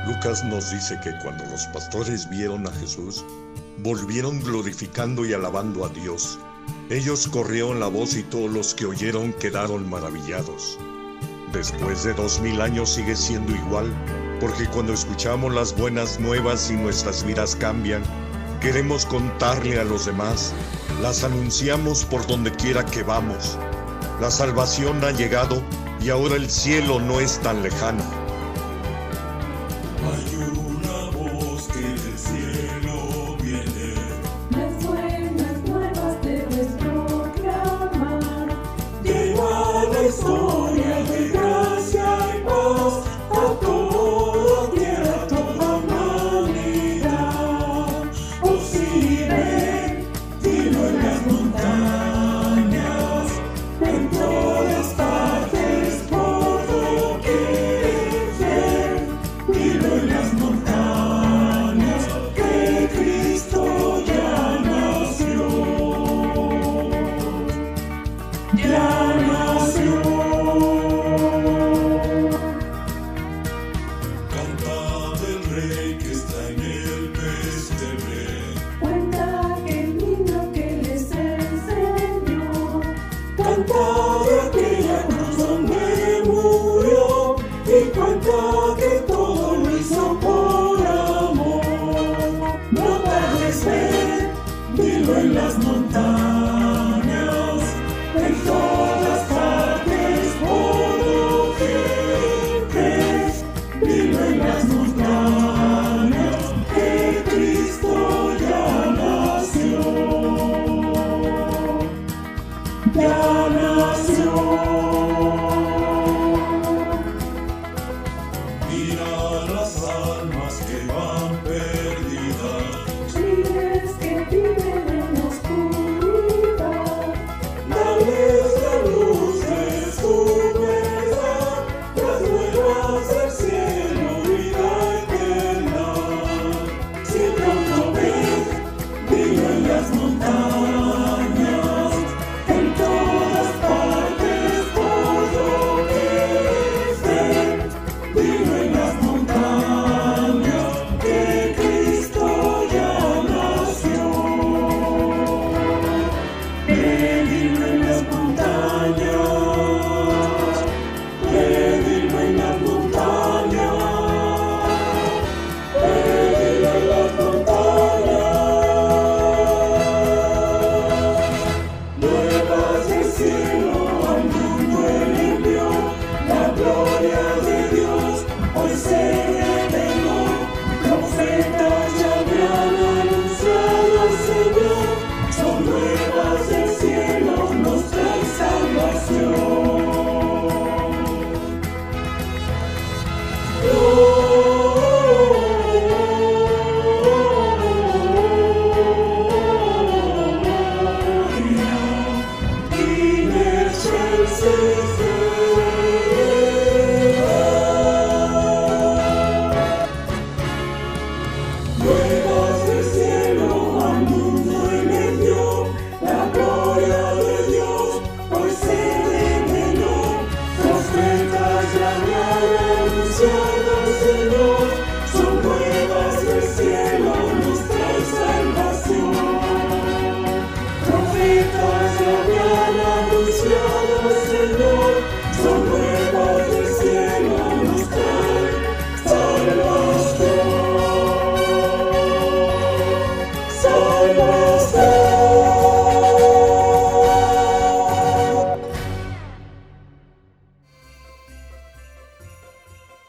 Lucas nos dice que cuando los pastores vieron a Jesús, volvieron glorificando y alabando a Dios. Ellos corrieron la voz y todos los que oyeron quedaron maravillados. Después de 2000 años sigue siendo igual, porque cuando escuchamos las buenas nuevas y nuestras vidas cambian, queremos contarle a los demás, las anunciamos por donde quiera que vamos. La salvación ha llegado y ahora el cielo no es tan lejano. Hay una voz que del cielo viene, las buenas nuevas debes proclamar. Lleva la historia de gracia y paz a toda tierra, a toda humanidad. Oh, si ven, dilo en las montañas, en todas partes, por doquier. Dilo en las montañas que Cristo ya nació. Ya nació. Canta del Rey que está en el pesebre. Cuenta que el niño que les enseñó. Canta de aquella cruz donde murió. Y cuenta que todo lo hizo por amor. No tardes, ven, dilo en las montañas, en todas partes, por doquier. Dilo en las montañas que Cristo ya nació. Ya nació. Mira las almas que van perdidas, vides que viven en oscuridad. Dales la luz de su verdad, las nuevas del cielo, vida eterna. Si pronto ven, dilo en las montañas, en todas partes, por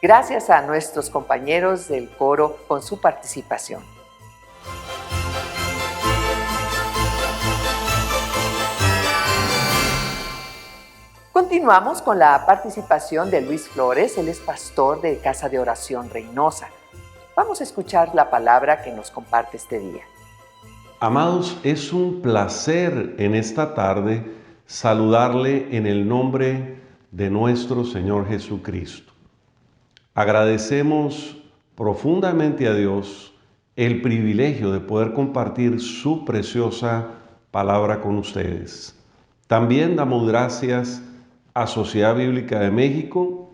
Gracias a nuestros compañeros del coro con su participación. Continuamos con la participación de Luis Flores, él es pastor de Casa de Oración Reynosa. Vamos a escuchar la palabra que nos comparte este día. Amados, es un placer en esta tarde saludarle en el nombre de nuestro Señor Jesucristo. Agradecemos profundamente a Dios el privilegio de poder compartir su preciosa palabra con ustedes. También damos gracias a Sociedad Bíblica de México,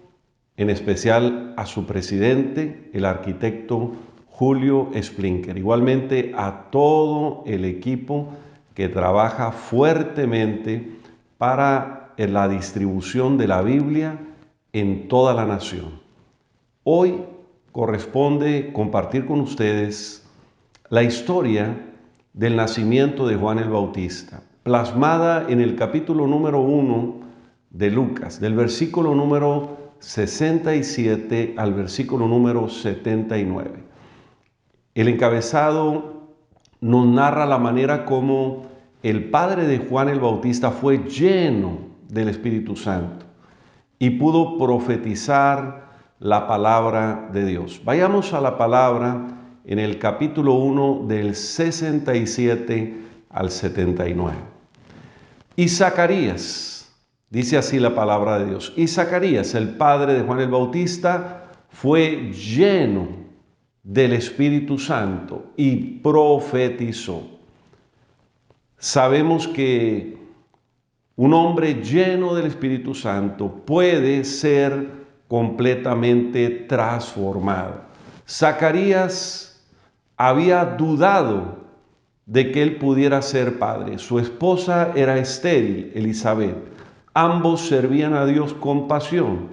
en especial a su presidente, el arquitecto Julio Splinker. Igualmente a todo el equipo que trabaja fuertemente para la distribución de la Biblia en toda la nación. Hoy corresponde compartir con ustedes la historia del nacimiento de Juan el Bautista, plasmada en el capítulo número 1 de Lucas, del versículo número 67 al versículo número 79. El encabezado nos narra la manera como el padre de Juan el Bautista fue lleno del Espíritu Santo y pudo profetizar la palabra de Dios. Vayamos a la palabra en el capítulo 1 del 67 al 79. Y Zacarías, dice así la palabra de Dios, y Zacarías, el padre de Juan el Bautista, fue lleno del Espíritu Santo y profetizó. Sabemos que un hombre lleno del Espíritu Santo puede ser completamente transformado. Zacarías había dudado de que él pudiera ser padre. Su esposa era estéril, Elizabeth. Ambos servían a Dios con pasión.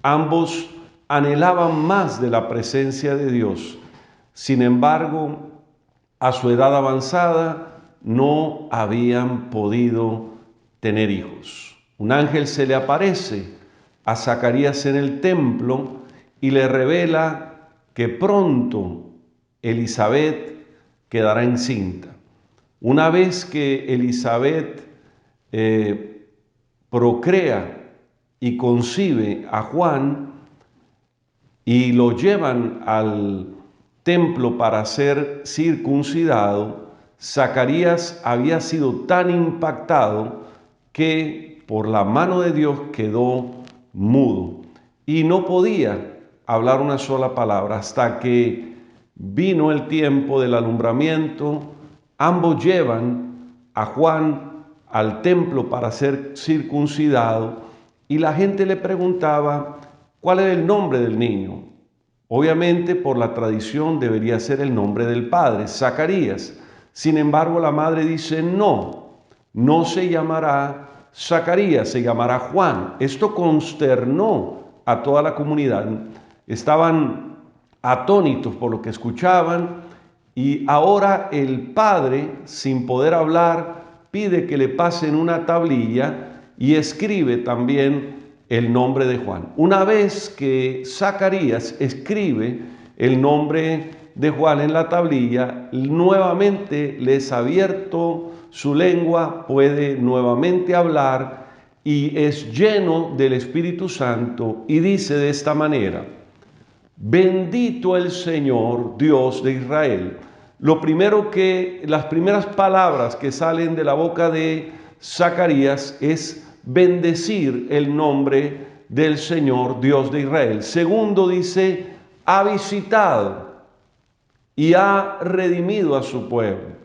Ambos anhelaban más de la presencia de Dios. Sin embargo, a su edad avanzada no habían podido tener hijos. Un ángel se le aparece a Zacarías en el templo y le revela que pronto Elizabeth quedará encinta. Una vez que Elizabeth procrea y concibe a Juan y lo llevan al templo para ser circuncidado, Zacarías había sido tan impactado que por la mano de Dios quedó mudo y no podía hablar una sola palabra hasta que vino el tiempo del alumbramiento. Ambos llevan a Juan al templo para ser circuncidado y la gente le preguntaba cuál era el nombre del niño. Obviamente por la tradición debería ser el nombre del padre, Zacarías. Sin embargo, la madre dice no se llamará Zacarías, se llamará Juan. Esto consternó a toda la comunidad. Estaban atónitos por lo que escuchaban y ahora el padre, sin poder hablar, pide que le pasen una tablilla y escribe también el nombre de Juan. Una vez que Zacarías escribe el nombre de Juan en la tablilla, nuevamente les ha abierto su lengua, puede nuevamente hablar y es lleno del Espíritu Santo y dice de esta manera: bendito el Señor, Dios de Israel. Las primeras palabras que salen de la boca de Zacarías es bendecir el nombre del Señor, Dios de Israel. Segundo dice, ha visitado y ha redimido a su pueblo.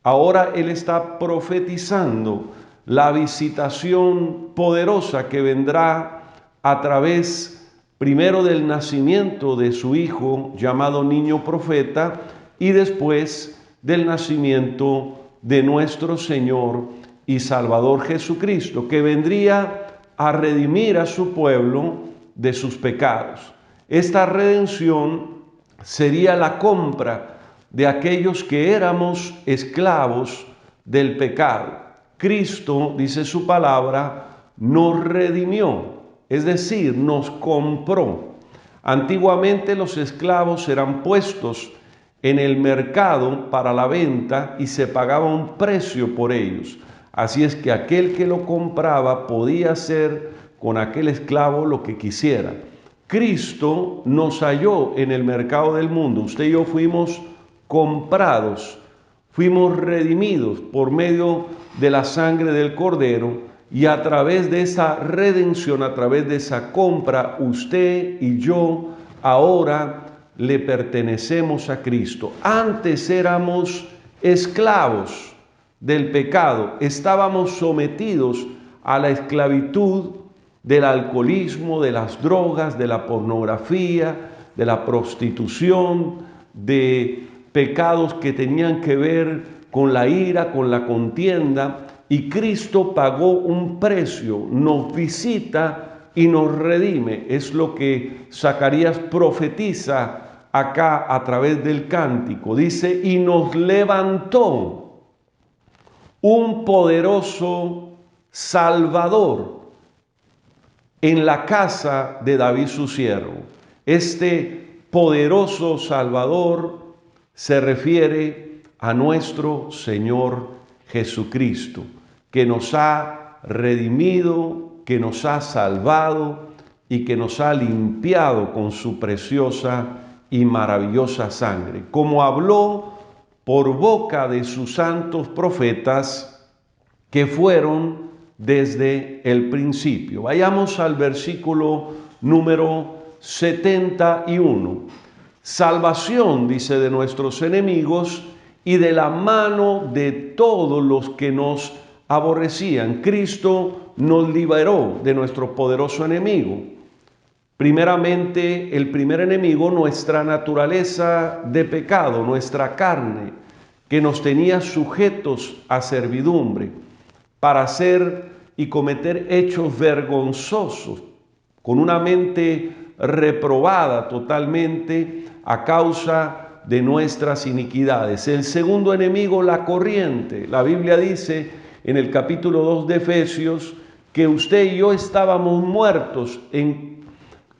Ahora él está profetizando la visitación poderosa que vendrá a través primero del nacimiento de su hijo llamado niño profeta y después del nacimiento de nuestro Señor y Salvador Jesucristo, que vendría a redimir a su pueblo de sus pecados. Esta redención sería la compra de aquellos que éramos esclavos del pecado. Cristo, dice su palabra, nos redimió, es decir, nos compró. Antiguamente los esclavos eran puestos en el mercado para la venta y se pagaba un precio por ellos. Así es que aquel que lo compraba podía hacer con aquel esclavo lo que quisiera. Cristo nos halló en el mercado del mundo. Usted y yo fuimos comprados, fuimos redimidos por medio de la sangre del Cordero, y a través de esa redención, a través de esa compra, usted y yo ahora le pertenecemos a Cristo. Antes éramos esclavos del pecado, estábamos sometidos a la esclavitud del alcoholismo, de las drogas, de la pornografía, de la prostitución, de pecados que tenían que ver con la ira, con la contienda, y Cristo pagó un precio, nos visita y nos redime. Es lo que Zacarías profetiza acá a través del cántico. Dice, y nos levantó un poderoso Salvador en la casa de David su siervo. Este poderoso Salvador se refiere a nuestro Señor Jesucristo, que nos ha redimido, que nos ha salvado y que nos ha limpiado con su preciosa y maravillosa sangre. Como habló por boca de sus santos profetas que fueron desde el principio. Vayamos al versículo número 71. Salvación, dice, de nuestros enemigos y de la mano de todos los que nos aborrecían. Cristo nos liberó de nuestro poderoso enemigo. Primeramente, el primer enemigo, nuestra naturaleza de pecado, nuestra carne, que nos tenía sujetos a servidumbre para hacer y cometer hechos vergonzosos, con una mente reprobada totalmente a causa de nuestras iniquidades. El segundo enemigo, la corriente. La Biblia dice en el capítulo 2 de Efesios que usted y yo estábamos muertos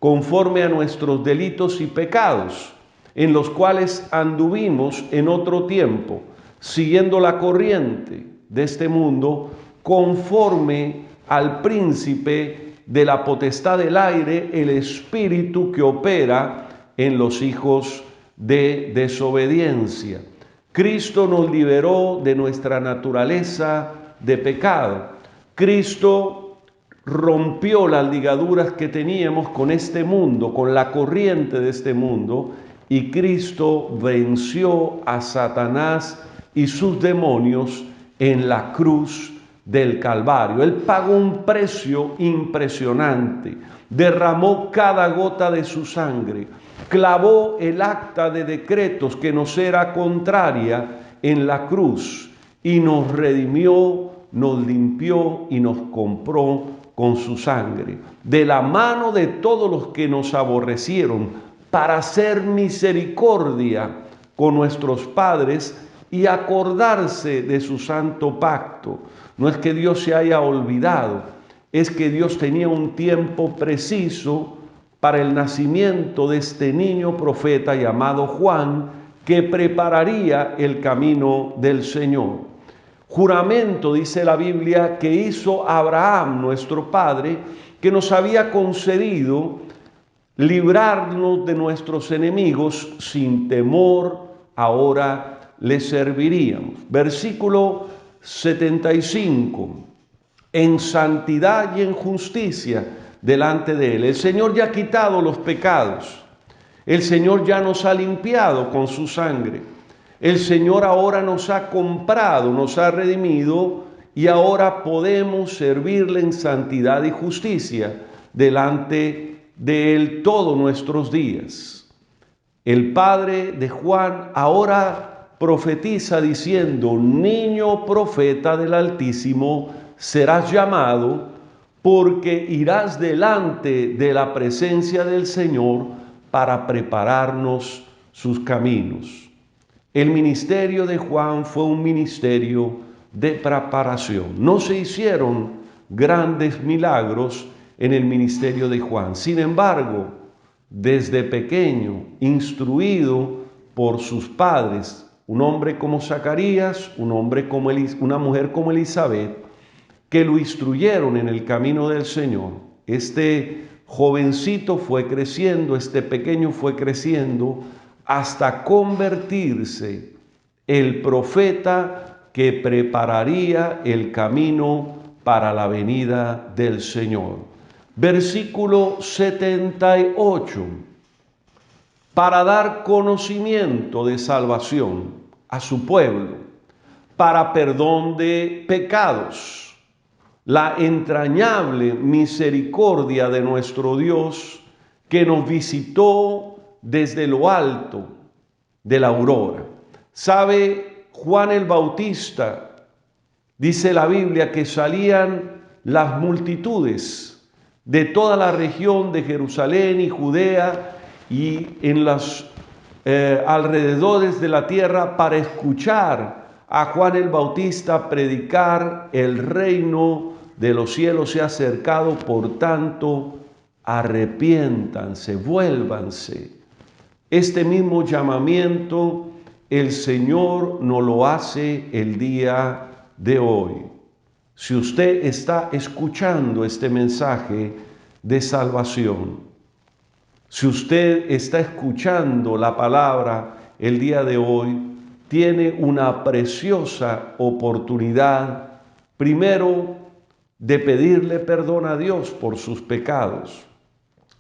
conforme a nuestros delitos y pecados, en los cuales anduvimos en otro tiempo, siguiendo la corriente de este mundo, conforme al príncipe de la potestad del aire, el espíritu que opera en los hijos de desobediencia. Cristo nos liberó de nuestra naturaleza de pecado. Cristo rompió las ligaduras que teníamos con este mundo, con la corriente de este mundo, y Cristo venció a Satanás y sus demonios en la cruz del Calvario. Él pagó un precio impresionante, derramó cada gota de su sangre, clavó el acta de decretos que nos era contraria en la cruz y nos redimió, nos limpió y nos compró con su sangre, de la mano de todos los que nos aborrecieron, para hacer misericordia con nuestros padres y acordarse de su santo pacto. No es que Dios se haya olvidado, es que Dios tenía un tiempo preciso para el nacimiento de este niño profeta llamado Juan, que prepararía el camino del Señor. Juramento, dice la Biblia, que hizo Abraham, nuestro padre, que nos había concedido librarnos de nuestros enemigos sin temor, ahora le serviríamos. Versículo 75. En santidad y en justicia delante de Él. El Señor ya ha quitado los pecados. El Señor ya nos ha limpiado con su sangre. El Señor ahora nos ha comprado, nos ha redimido y ahora podemos servirle en santidad y justicia delante de Él todos nuestros días. El padre de Juan ahora profetiza diciendo: niño profeta del Altísimo serás llamado, porque irás delante de la presencia del Señor para prepararnos sus caminos. El ministerio de Juan fue un ministerio de preparación. No se hicieron grandes milagros en el ministerio de Juan. Sin embargo, desde pequeño, instruido por sus padres, un hombre como Zacarías, una mujer como Elizabeth, que lo instruyeron en el camino del Señor. Este jovencito fue creciendo, este pequeño fue creciendo hasta convertirse el profeta que prepararía el camino para la venida del Señor. Versículo 78. Para dar conocimiento de salvación a su pueblo, para perdón de pecados, la entrañable misericordia de nuestro Dios que nos visitó desde lo alto de la aurora. ¿Sabe? Juan el Bautista, dice la Biblia, que salían las multitudes de toda la región de Jerusalén y Judea y en los alrededores de la tierra para escuchar a Juan el Bautista predicar: el reino de los cielos se ha acercado, por tanto, arrepiéntanse, vuélvanse. Este mismo llamamiento el Señor nos lo hace el día de hoy. Si usted está escuchando este mensaje de salvación, si usted está escuchando la palabra el día de hoy, tiene una preciosa oportunidad, primero, de pedirle perdón a Dios por sus pecados,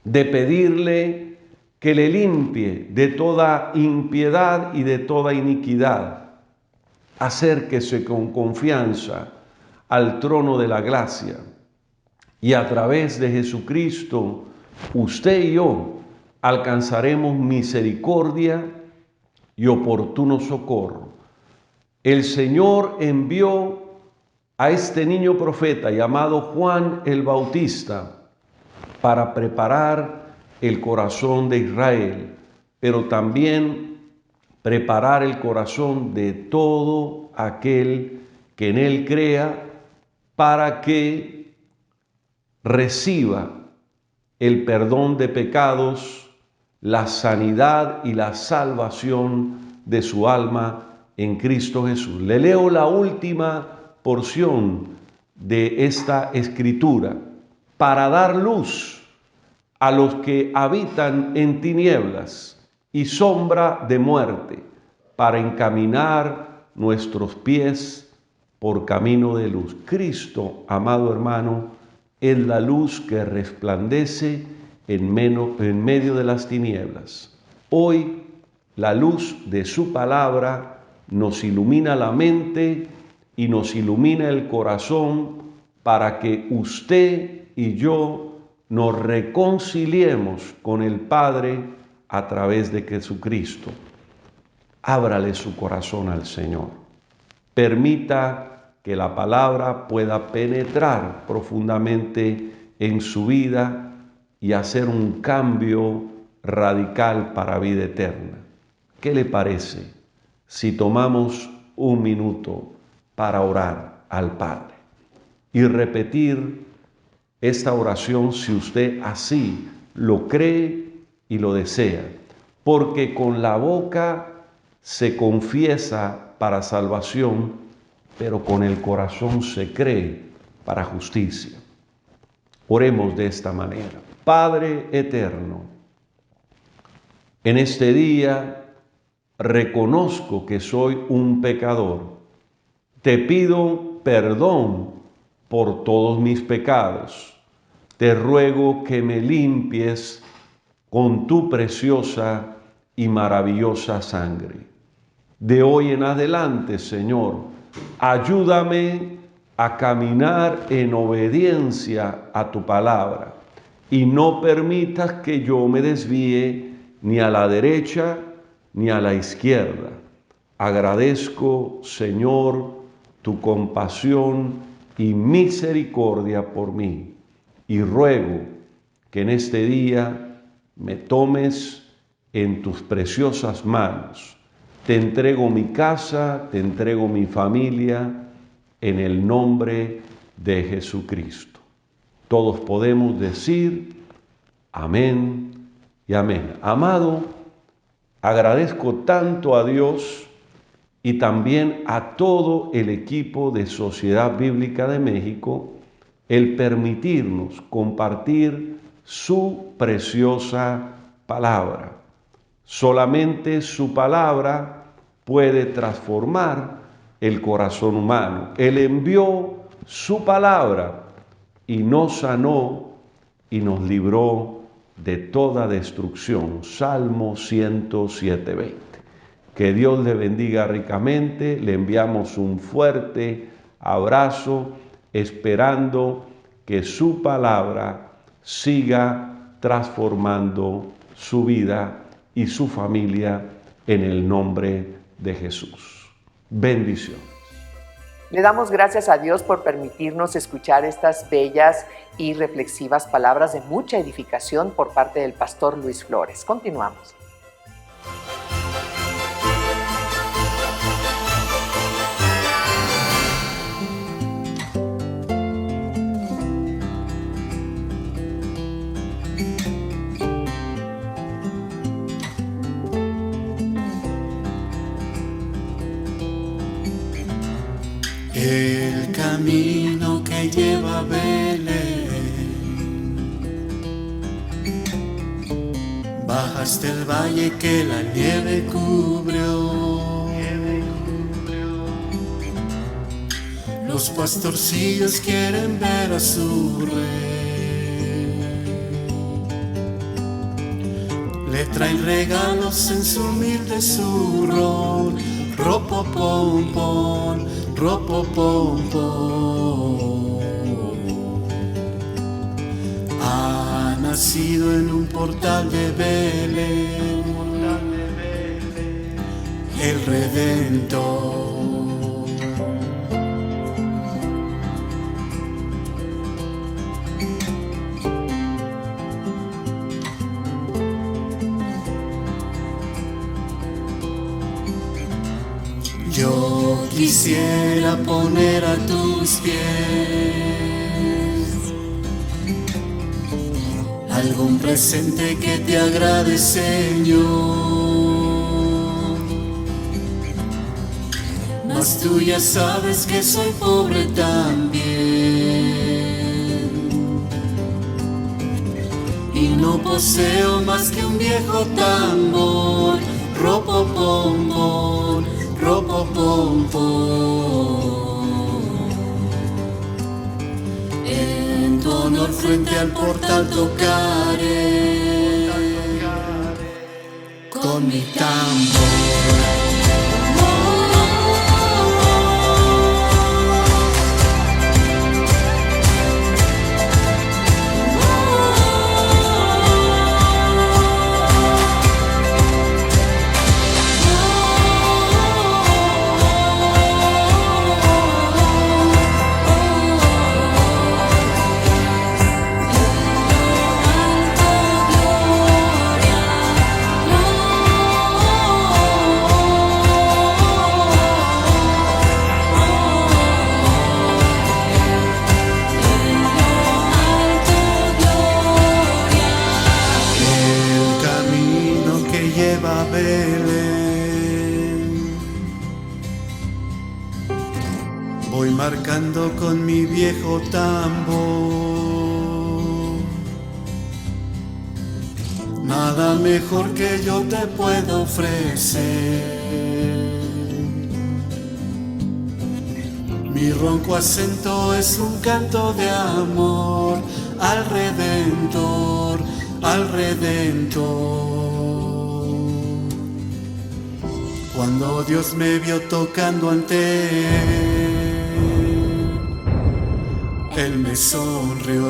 de pedirle que le limpie de toda impiedad y de toda iniquidad. Acérquese con confianza al trono de la gracia y a través de Jesucristo, usted y yo alcanzaremos misericordia y oportuno socorro. El Señor envió a este niño profeta llamado Juan el Bautista para preparar el corazón de Israel, pero también preparar el corazón de todo aquel que en él crea, para que reciba el perdón de pecados, la sanidad y la salvación de su alma en Cristo Jesús. Le leo la última porción de esta escritura: para dar luz a los que habitan en tinieblas y sombra de muerte, para encaminar nuestros pies por camino de luz. Cristo, amado hermano, es la luz que resplandece en medio de las tinieblas. Hoy la luz de su palabra nos ilumina la mente y nos ilumina el corazón para que usted y yo nos reconciliemos con el Padre a través de Jesucristo. Ábrale su corazón al Señor. Permita que la palabra pueda penetrar profundamente en su vida y hacer un cambio radical para vida eterna. ¿Qué le parece si tomamos un minuto para orar al Padre y repetir esta oración, si usted así lo cree y lo desea? Porque con la boca se confiesa para salvación, pero con el corazón se cree para justicia. Oremos de esta manera. Padre eterno, en este día reconozco que soy un pecador. Te pido perdón por todos mis pecados. Te ruego que me limpies con tu preciosa y maravillosa sangre. De hoy en adelante, Señor, ayúdame a caminar en obediencia a tu palabra y no permitas que yo me desvíe ni a la derecha ni a la izquierda. Agradezco, Señor, tu compasión y misericordia por mí, y ruego que en este día me tomes en tus preciosas manos. Te entrego mi casa, te entrego mi familia, en el nombre de Jesucristo. Todos podemos decir amén y amén. Amado, agradezco tanto a Dios y también a todo el equipo de Sociedad Bíblica de México el permitirnos compartir su preciosa palabra. Solamente su palabra puede transformar el corazón humano. Él envió su palabra y nos sanó y nos libró de toda destrucción. Salmo 107:20. Que Dios le bendiga ricamente. Le enviamos un fuerte abrazo, esperando que su palabra siga transformando su vida y su familia en el nombre de Jesús. Bendiciones. Le damos gracias a Dios por permitirnos escuchar estas bellas y reflexivas palabras de mucha edificación por parte del pastor Luis Flores. Continuamos. El camino que lleva a Belén baja hasta el valle que la nieve cubrió. Los pastorcillos quieren ver a su rey. Le traen regalos en su humilde zurrón. Ropopompón, ropopompón. Ha nacido en un portal de Belén el Redentor. Yo quisiera poner a tus pies algún presente que te agrade, Señor. Mas tú ya sabes que soy pobre también y no poseo más que un viejo tambor. Ropopompón, ropopompón. En tu honor frente al portal tocaré con mi tambor. Voy marcando con mi viejo tambor. Nada mejor que yo te puedo ofrecer. Mi ronco acento es un canto de amor al Redentor, al Redentor. Cuando Dios me vio tocando ante Él me sonrió.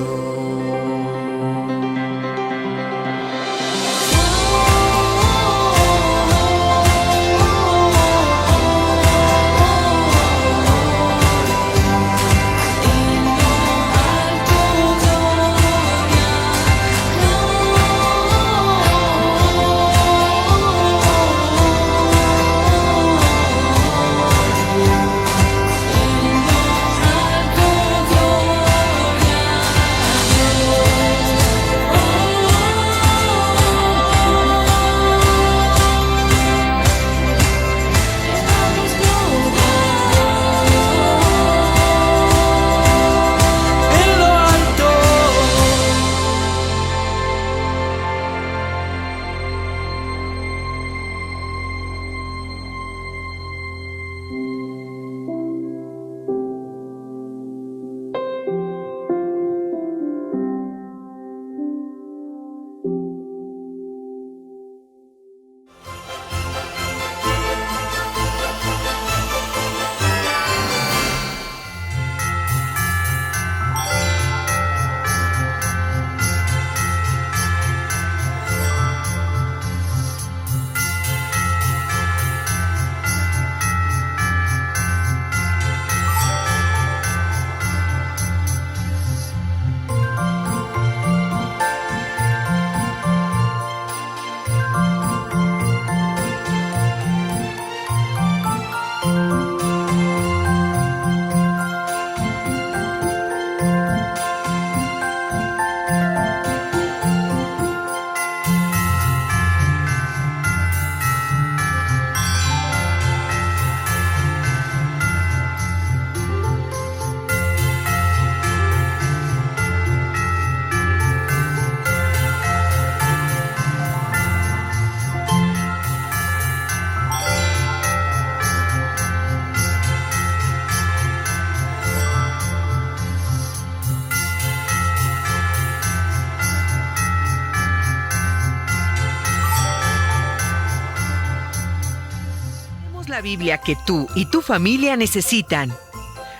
Biblia que tú y tu familia necesitan.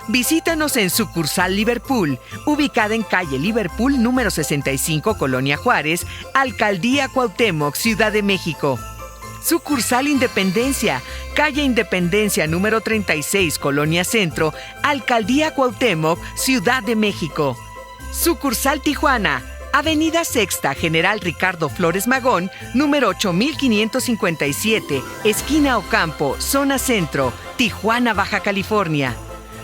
Visítanos en Sucursal Liverpool, ubicada en calle Liverpool número 65, Colonia Juárez, Alcaldía Cuauhtémoc, Ciudad de México. Sucursal Independencia, calle Independencia número 36, Colonia Centro, Alcaldía Cuauhtémoc, Ciudad de México. Sucursal Tijuana, Avenida Sexta, General Ricardo Flores Magón, número 8557, esquina Ocampo, zona centro, Tijuana, Baja California.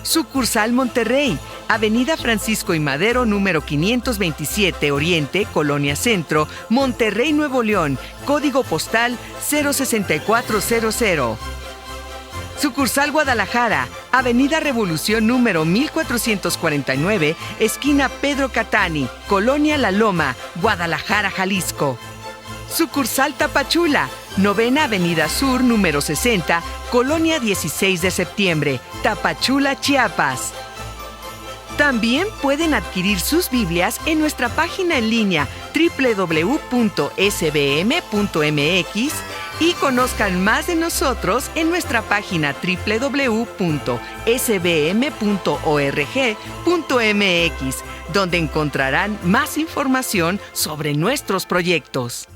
Sucursal Monterrey, Avenida Francisco y Madero, número 527, Oriente, Colonia Centro, Monterrey, Nuevo León, código postal 06400. Sucursal Guadalajara, Avenida Revolución número 1449, esquina Pedro Catani, Colonia La Loma, Guadalajara, Jalisco. Sucursal Tapachula, Novena Avenida Sur número 60, Colonia 16 de septiembre, Tapachula, Chiapas. También pueden adquirir sus Biblias en nuestra página en línea www.sbm.mx y conozcan más de nosotros en nuestra página www.sbm.org.mx, donde encontrarán más información sobre nuestros proyectos.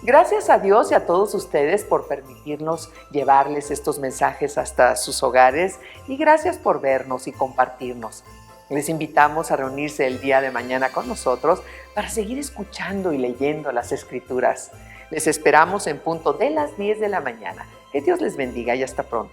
Gracias a Dios y a todos ustedes por permitirnos llevarles estos mensajes hasta sus hogares y gracias por vernos y compartirnos. Les invitamos a reunirse el día de mañana con nosotros para seguir escuchando y leyendo las Escrituras. Les esperamos en punto de las 10 de la mañana. Que Dios les bendiga y hasta pronto.